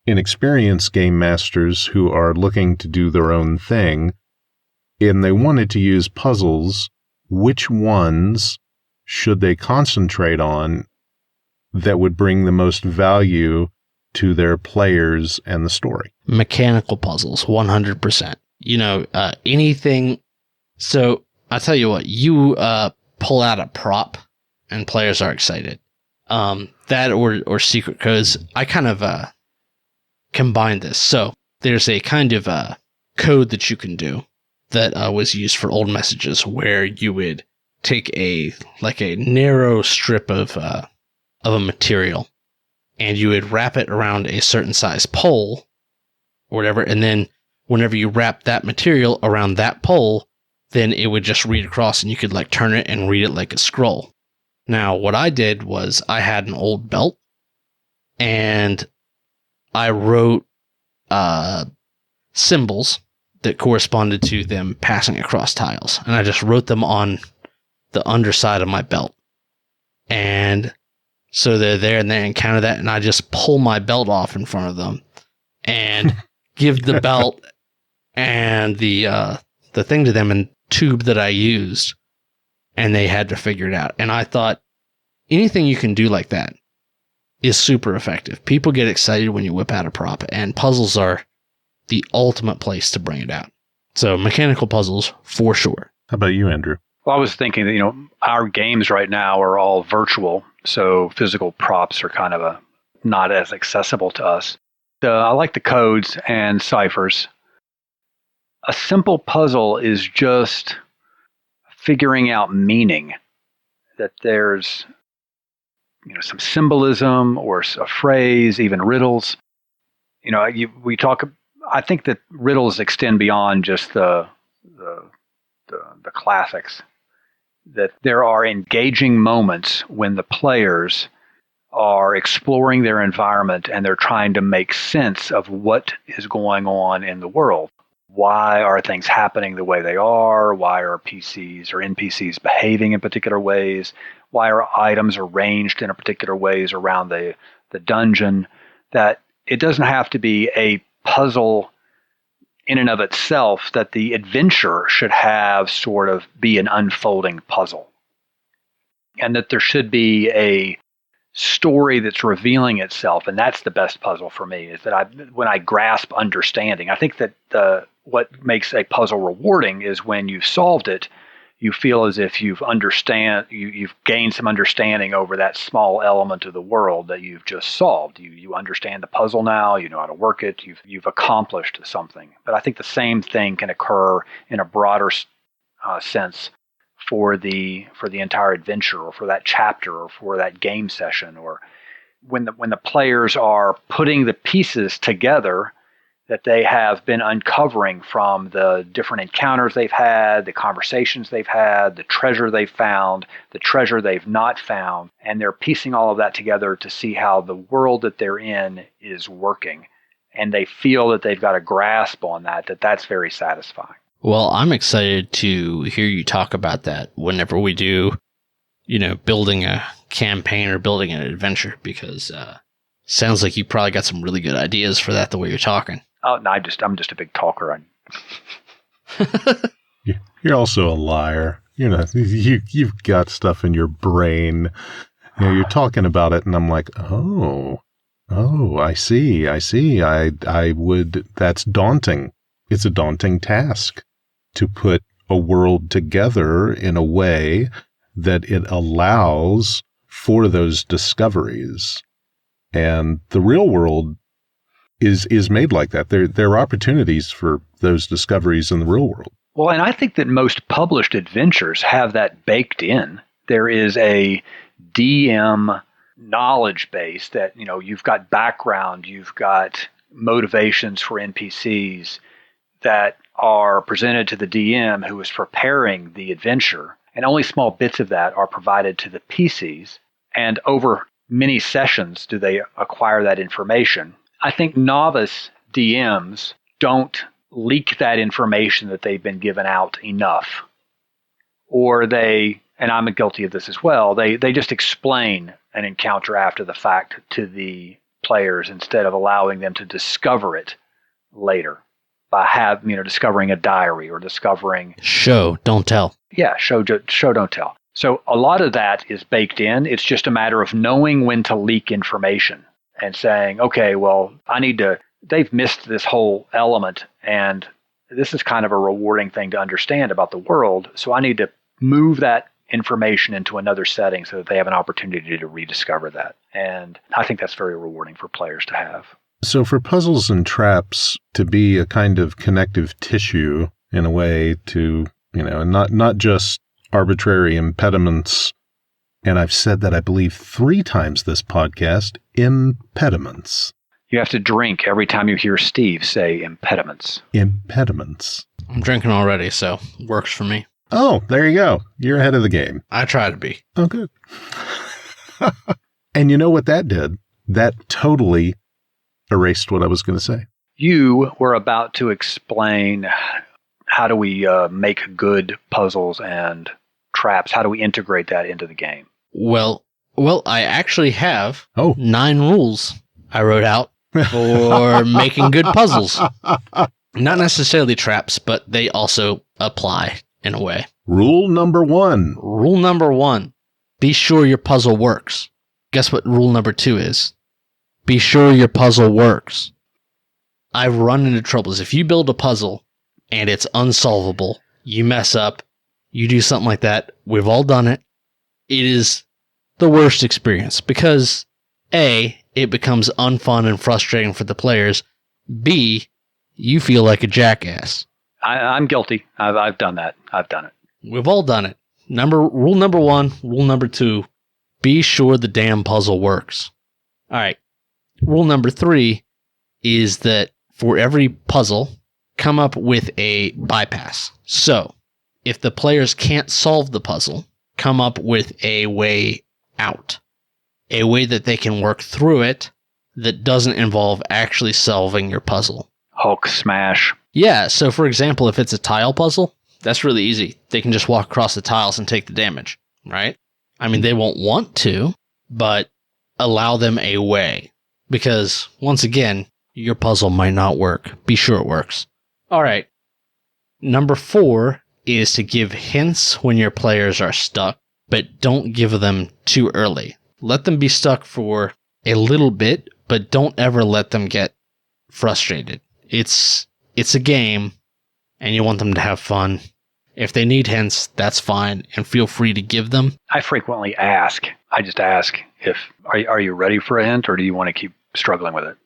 inexperienced game masters who are looking to do their own thing, and they wanted to use puzzles, which ones should they concentrate on that would bring the most value to their players and the story? Mechanical puzzles, 100%. Anything. So I'll tell you what, you pull out a prop and players are excited. That or secret codes. I kind of combine this. So there's a kind of code that you can do that was used for old messages, where you would take a narrow strip of a material, and you would wrap it around a certain size pole or whatever, and then whenever you wrap that material around that pole, then it would just read across, and you could turn it and read it like a scroll. Now, what I did was I had an old belt, and I wrote symbols that corresponded to them passing across tiles, and I just wrote them on the underside of my belt. And so they're there and they encounter that, and I just pull my belt off in front of them and give the belt and the thing to them and tube that I used, and they had to figure it out. And I thought anything you can do like that is super effective. People get excited when you whip out a prop, and puzzles are the ultimate place to bring it out. So mechanical puzzles for sure. How about you, Andrew? Well, I was thinking that, our games right now are all virtual, so physical props are kind of not as accessible to us. I like the codes and ciphers. A simple puzzle is just figuring out meaning, that there's some symbolism or a phrase, even riddles. We talk. I think that riddles extend beyond just the classics. That there are engaging moments when the players are exploring their environment and they're trying to make sense of what is going on in the world. Why are things happening the way they are? Why are PCs or NPCs behaving in particular ways? Why are items arranged in a particular ways around the dungeon? That it doesn't have to be a puzzle in and of itself, that the adventure should have sort of be an unfolding puzzle. And that there should be a story that's revealing itself. And that's the best puzzle for me, is that when I grasp understanding. I think that what makes a puzzle rewarding is when you've solved it, you feel as if you've gained some understanding over that small element of the world that you've just solved. You understand the puzzle now, you know how to work it, you've accomplished something. But I think the same thing can occur in a broader sense for the entire adventure, or for that chapter, or for that game session, or when the players are putting the pieces together that they have been uncovering from the different encounters they've had, the conversations they've had, the treasure they've found, the treasure they've not found, and they're piecing all of that together to see how the world that they're in is working. And they feel that they've got a grasp on that's very satisfying. Well, I'm excited to hear you talk about that whenever we do, building a campaign or building an adventure, because sounds like you probably got some really good ideas for that the way you're talking. Oh, no, I'm just a big talker. You're also a liar. You've got stuff in your brain. You're talking about it, and I'm like, oh, I see. I would. That's daunting. It's a daunting task to put a world together in a way that it allows for those discoveries. And the real world is made like that. There are opportunities for those discoveries in the real world. Well, and I think that most published adventures have that baked in. There is a DM knowledge base that, you've got background, you've got motivations for NPCs that are presented to the DM who is preparing the adventure. And only small bits of that are provided to the PCs. And over many sessions do they acquire that information. I think novice DMs don't leak that information that they've been given out enough. Or they, and I'm guilty of this as well, they just explain an encounter after the fact to the players instead of allowing them to discover it later by discovering a diary or discovering... Show, don't tell. Yeah, show, don't tell. So a lot of that is baked in. It's just a matter of knowing when to leak information and saying, okay, well, they've missed this whole element, and this is kind of a rewarding thing to understand about the world, so I need to move that information into another setting so that they have an opportunity to rediscover that. And I think that's very rewarding for players to have. So for puzzles and traps to be a kind of connective tissue in a way to, not just arbitrary impediments, and I've said that I believe 3 times this podcast, impediments. You have to drink every time you hear Steve say impediments. Impediments. I'm drinking already, so works for me. Oh, there you go. You're ahead of the game. I try to be. Oh, good. And you know what that did? That totally erased what I was going to say. You were about to explain how do we make good puzzles and traps? How do we integrate that into the game? Well, I actually have 9 rules I wrote out for making good puzzles. Not necessarily traps, but they also apply in a way. Rule number 1. Rule number 1, be sure your puzzle works. Guess what rule number 2 is? Be sure your puzzle works. I've run into troubles. If you build a puzzle and it's unsolvable, you mess up, you do something like that, we've all done it. It is the worst experience because A, it becomes unfun and frustrating for the players. B, you feel like a jackass. I'm guilty. I've done that. I've done it. We've all done it. Rule number 1, rule number 2, be sure the damn puzzle works. All right. Rule number 3 is that for every puzzle, come up with a bypass. So, if the players can't solve the puzzle, come up with a way out. A way that they can work through it that doesn't involve actually solving your puzzle. Hulk smash. Yeah, so for example, if it's a tile puzzle, that's really easy. They can just walk across the tiles and take the damage, right? I mean, they won't want to, but allow them a way. Because, once again, your puzzle might not work. Be sure it works. All right. Number 4 is to give hints when your players are stuck, but don't give them too early. Let them be stuck for a little bit, but don't ever let them get frustrated. It's a game, and you want them to have fun. If they need hints, that's fine, and feel free to give them. I frequently ask. I just ask if, are you ready for a hint, or do you want to keep struggling with it?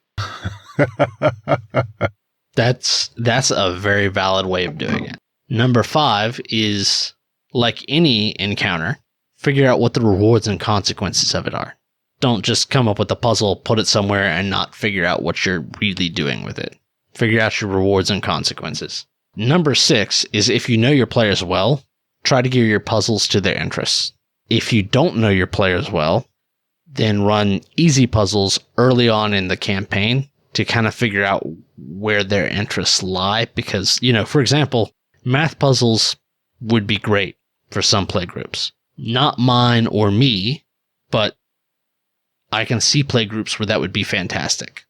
That's a very valid way of doing it. Number 5 is, like any encounter, figure out what the rewards and consequences of it are. Don't just come up with a puzzle, put it somewhere, and not figure out what you're really doing with it. Figure out your rewards and consequences. Number 6 is if you know your players well, try to gear your puzzles to their interests. If you don't know your players well, then run easy puzzles early on in the campaign to kind of figure out where their interests lie. Because, for example, math puzzles would be great for some play groups. Not mine or me, but I can see play groups where that would be fantastic,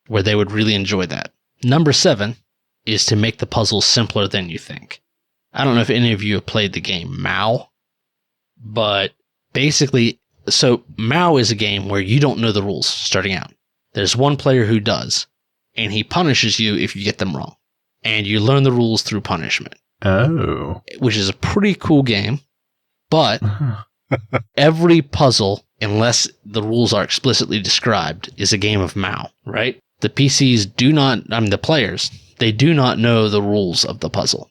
where they would really enjoy that. Number 7 is to make the puzzles simpler than you think. I don't know if any of you have played the game Mao, but basically, so Mao is a game where you don't know the rules starting out. There's one player who does, and he punishes you if you get them wrong. And you learn the rules through punishment. Oh. Which is a pretty cool game, but every puzzle, unless the rules are explicitly described, is a game of Mao, right? The PCs the players, they do not know the rules of the puzzle.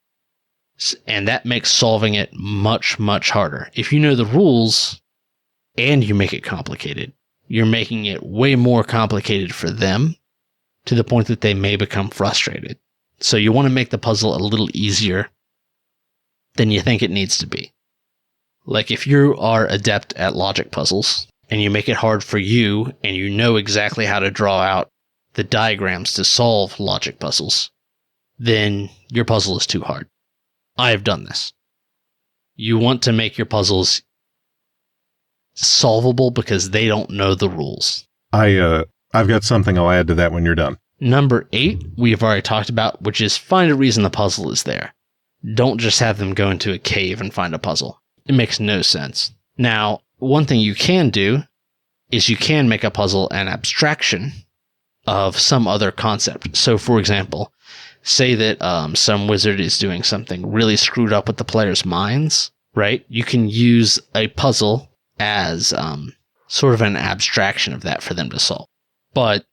And that makes solving it much, much harder. If you know the rules and you make it complicated, you're making it way more complicated for them to the point that they may become frustrated. So you want to make the puzzle a little easier than you think it needs to be. Like if you are adept at logic puzzles and you make it hard for you and you know exactly how to draw out the diagrams to solve logic puzzles, then your puzzle is too hard. I have done this. You want to make your puzzles solvable because they don't know the rules. I've got something I'll add to that when you're done. Number 8, we've already talked about, which is find a reason the puzzle is there. Don't just have them go into a cave and find a puzzle. It makes no sense. Now, one thing you can do is you can make a puzzle an abstraction of some other concept. So, for example, say that some wizard is doing something really screwed up with the players' minds, right? You can use a puzzle as sort of an abstraction of that for them to solve. But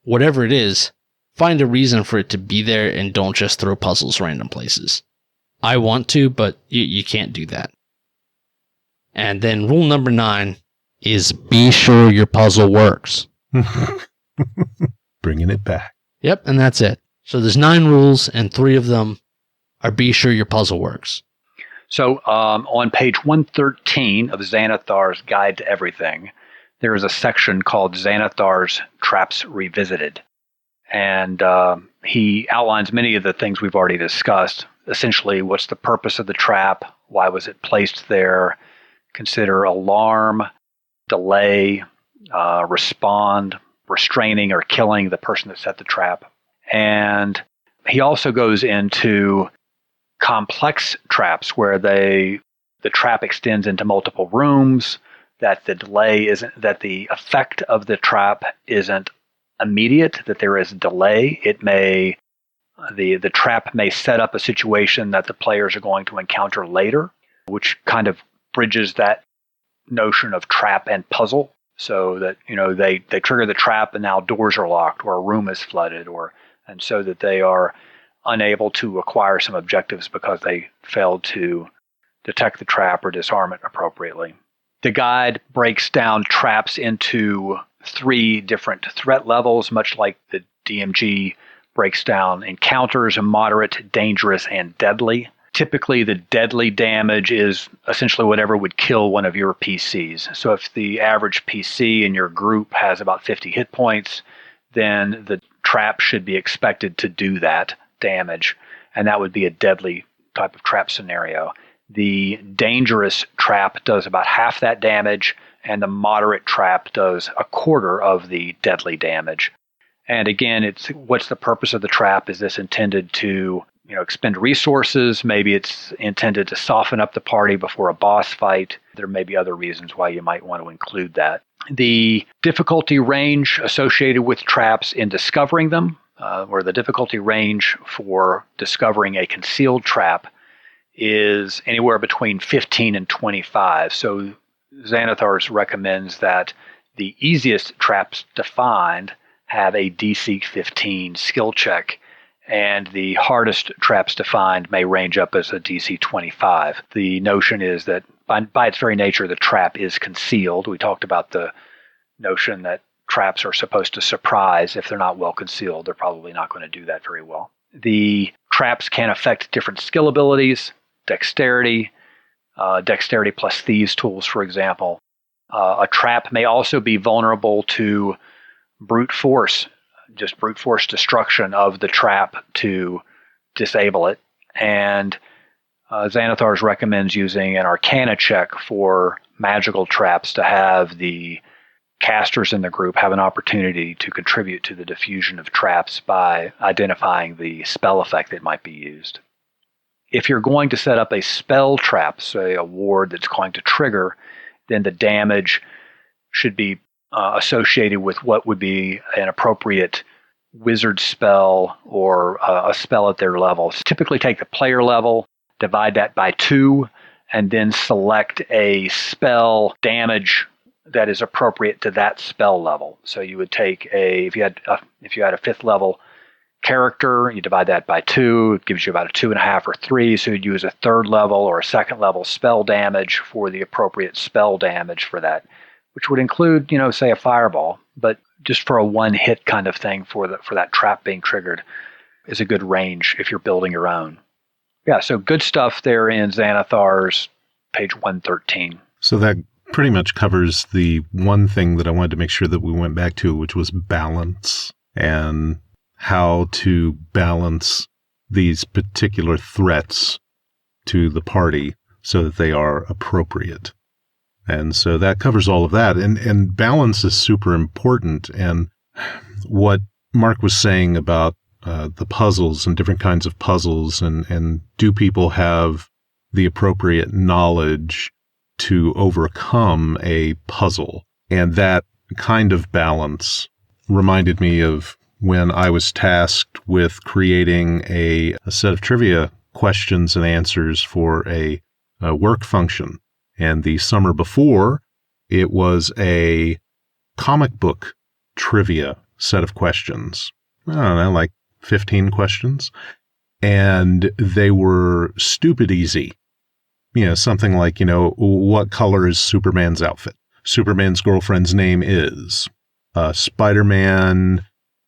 whatever it is, find a reason for it to be there and don't just throw puzzles random places. I want to, but you can't do that. And then rule number 9 is be sure your puzzle works. Bringing it back. Yep, and that's it. So there's 9 rules, and 3 of them are be sure your puzzle works. So on page 113 of Xanathar's Guide to Everything, there is a section called Xanathar's Traps Revisited. And he outlines many of the things we've already discussed. Essentially, what's the purpose of the trap? Why was it placed there? Consider alarm, delay, respond, restraining or killing the person that set the trap. And he also goes into complex traps where the trap extends into multiple rooms, that the delay isn't, that the effect of the trap isn't immediate, that there is delay. It may, the trap may set up a situation that the players are going to encounter later, which kind of bridges that notion of trap and puzzle. So that, they trigger the trap and now doors are locked or a room is flooded, and so that they are unable to acquire some objectives because they failed to detect the trap or disarm it appropriately. The guide breaks down traps into 3 different threat levels, much like the DMG breaks down encounters: moderate, dangerous, and deadly. Typically, the deadly damage is essentially whatever would kill one of your PCs. So if the average PC in your group has about 50 hit points, then the trap should be expected to do that damage, and that would be a deadly type of trap scenario. The dangerous trap does about half that damage, and the moderate trap does a quarter of the deadly damage. And again, it's what's the purpose of the trap? Is this intended to expend resources? Maybe it's intended to soften up the party before a boss fight. There may be other reasons why you might want to include that. The difficulty range associated with traps in discovering them, or the difficulty range for discovering a concealed trap, is anywhere between 15 and 25. So Xanathar's recommends that the easiest traps defined have a DC 15 skill check, and the hardest traps defined may range up as a DC 25. The notion is that by its very nature, the trap is concealed. We talked about the notion that traps are supposed to surprise. If they're not well concealed, they're probably not going to do that very well. The traps can affect different skill abilities, dexterity, dexterity plus thieves tools, for example. A trap may also be vulnerable to brute force, just brute force destruction of the trap to disable it. And Xanathars recommends using an Arcana check for magical traps to have the casters in the group have an opportunity to contribute to the diffusion of traps by identifying the spell effect that might be used. If you're going to set up a spell trap, say a ward that's going to trigger, then the damage should be associated with what would be an appropriate wizard spell or a spell at their level. So typically take the player level, divide that by 2, and then select a spell damage that is appropriate to that spell level. So you would take if you had a 5th level character, you divide that by 2, it gives you about a 2.5 or 3. So you'd use a 3rd level or a 2nd level spell damage for the appropriate spell damage for that, which would include, say a fireball, but just for a 1-hit kind of thing for that trap being triggered is a good range if you're building your own. Yeah, so good stuff there in Xanathars, page 113. So that pretty much covers the one thing that I wanted to make sure that we went back to, which was balance and how to balance these particular threats to the party so that they are appropriate. And so that covers all of that. And balance is super important. And what Mark was saying about the puzzles and different kinds of puzzles, and do people have the appropriate knowledge to overcome a puzzle? And that kind of balance reminded me of when I was tasked with creating a set of trivia questions and answers for a work function. And the summer before, it was a comic book trivia set of questions. I don't know, like 15 questions. And they were stupid easy. Something like, what color is Superman's outfit? Superman's girlfriend's name is. Spider-Man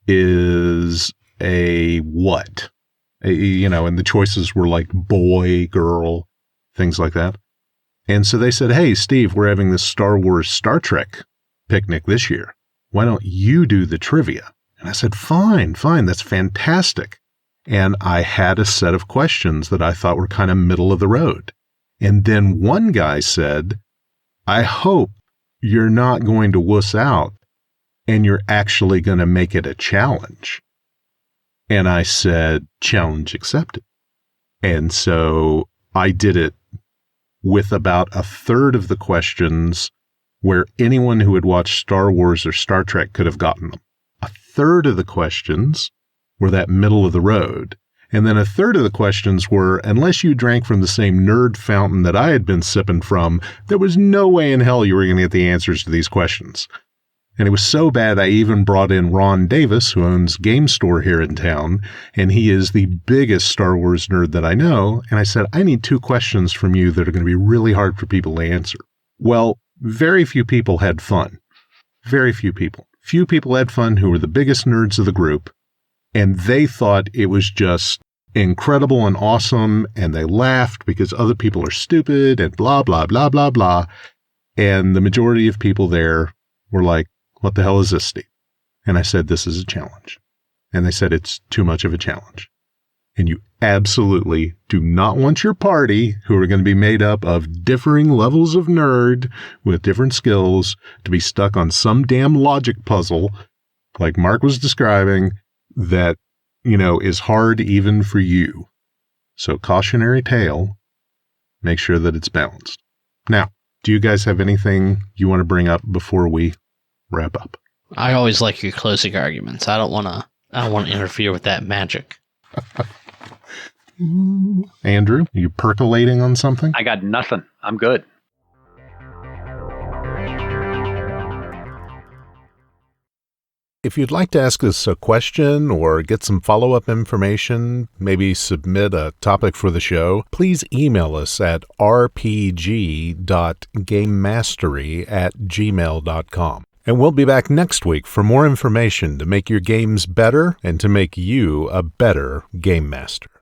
is a what? And the choices were like boy, girl, things like that. And so they said, hey, Steve, we're having this Star Wars Star Trek picnic this year. Why don't you do the trivia? And I said, fine, that's fantastic. And I had a set of questions that I thought were kind of middle of the road. And then one guy said, I hope you're not going to wuss out and you're actually going to make it a challenge. And I said, challenge accepted. And so I did it with about a third of the questions where anyone who had watched Star Wars or Star Trek could have gotten them. A third of the questions were that middle of the road. And then a third of the questions were, unless you drank from the same nerd fountain that I had been sipping from, there was no way in hell you were going to get the answers to these questions. And it was so bad I even brought in Ron Davis, who owns Game Store here in town, and he is the biggest Star Wars nerd that I know. And I said, I need 2 questions from you that are going to be really hard for people to answer. Well, very few people had fun. Very few people. Few people had fun who were the biggest nerds of the group, and they thought it was just incredible and awesome, and they laughed because other people are stupid and blah, blah, blah, blah, blah. And the majority of people there were like, what the hell is this, Steve? And I said, this is a challenge. And they said, it's too much of a challenge. And you absolutely do not want your party, who are going to be made up of differing levels of nerd with different skills, to be stuck on some damn logic puzzle, like Mark was describing, that, is hard even for you. So cautionary tale, make sure that it's balanced. Now, do you guys have anything you want to bring up before we wrap up? I always like your closing arguments. I don't want to interfere with that magic. Andrew, are you percolating on something? I got nothing. I'm good. If you'd like to ask us a question or get some follow-up information, maybe submit a topic for the show, please email us at rpg.gamemastery@gmail.com. And we'll be back next week for more information to make your games better and to make you a better game master.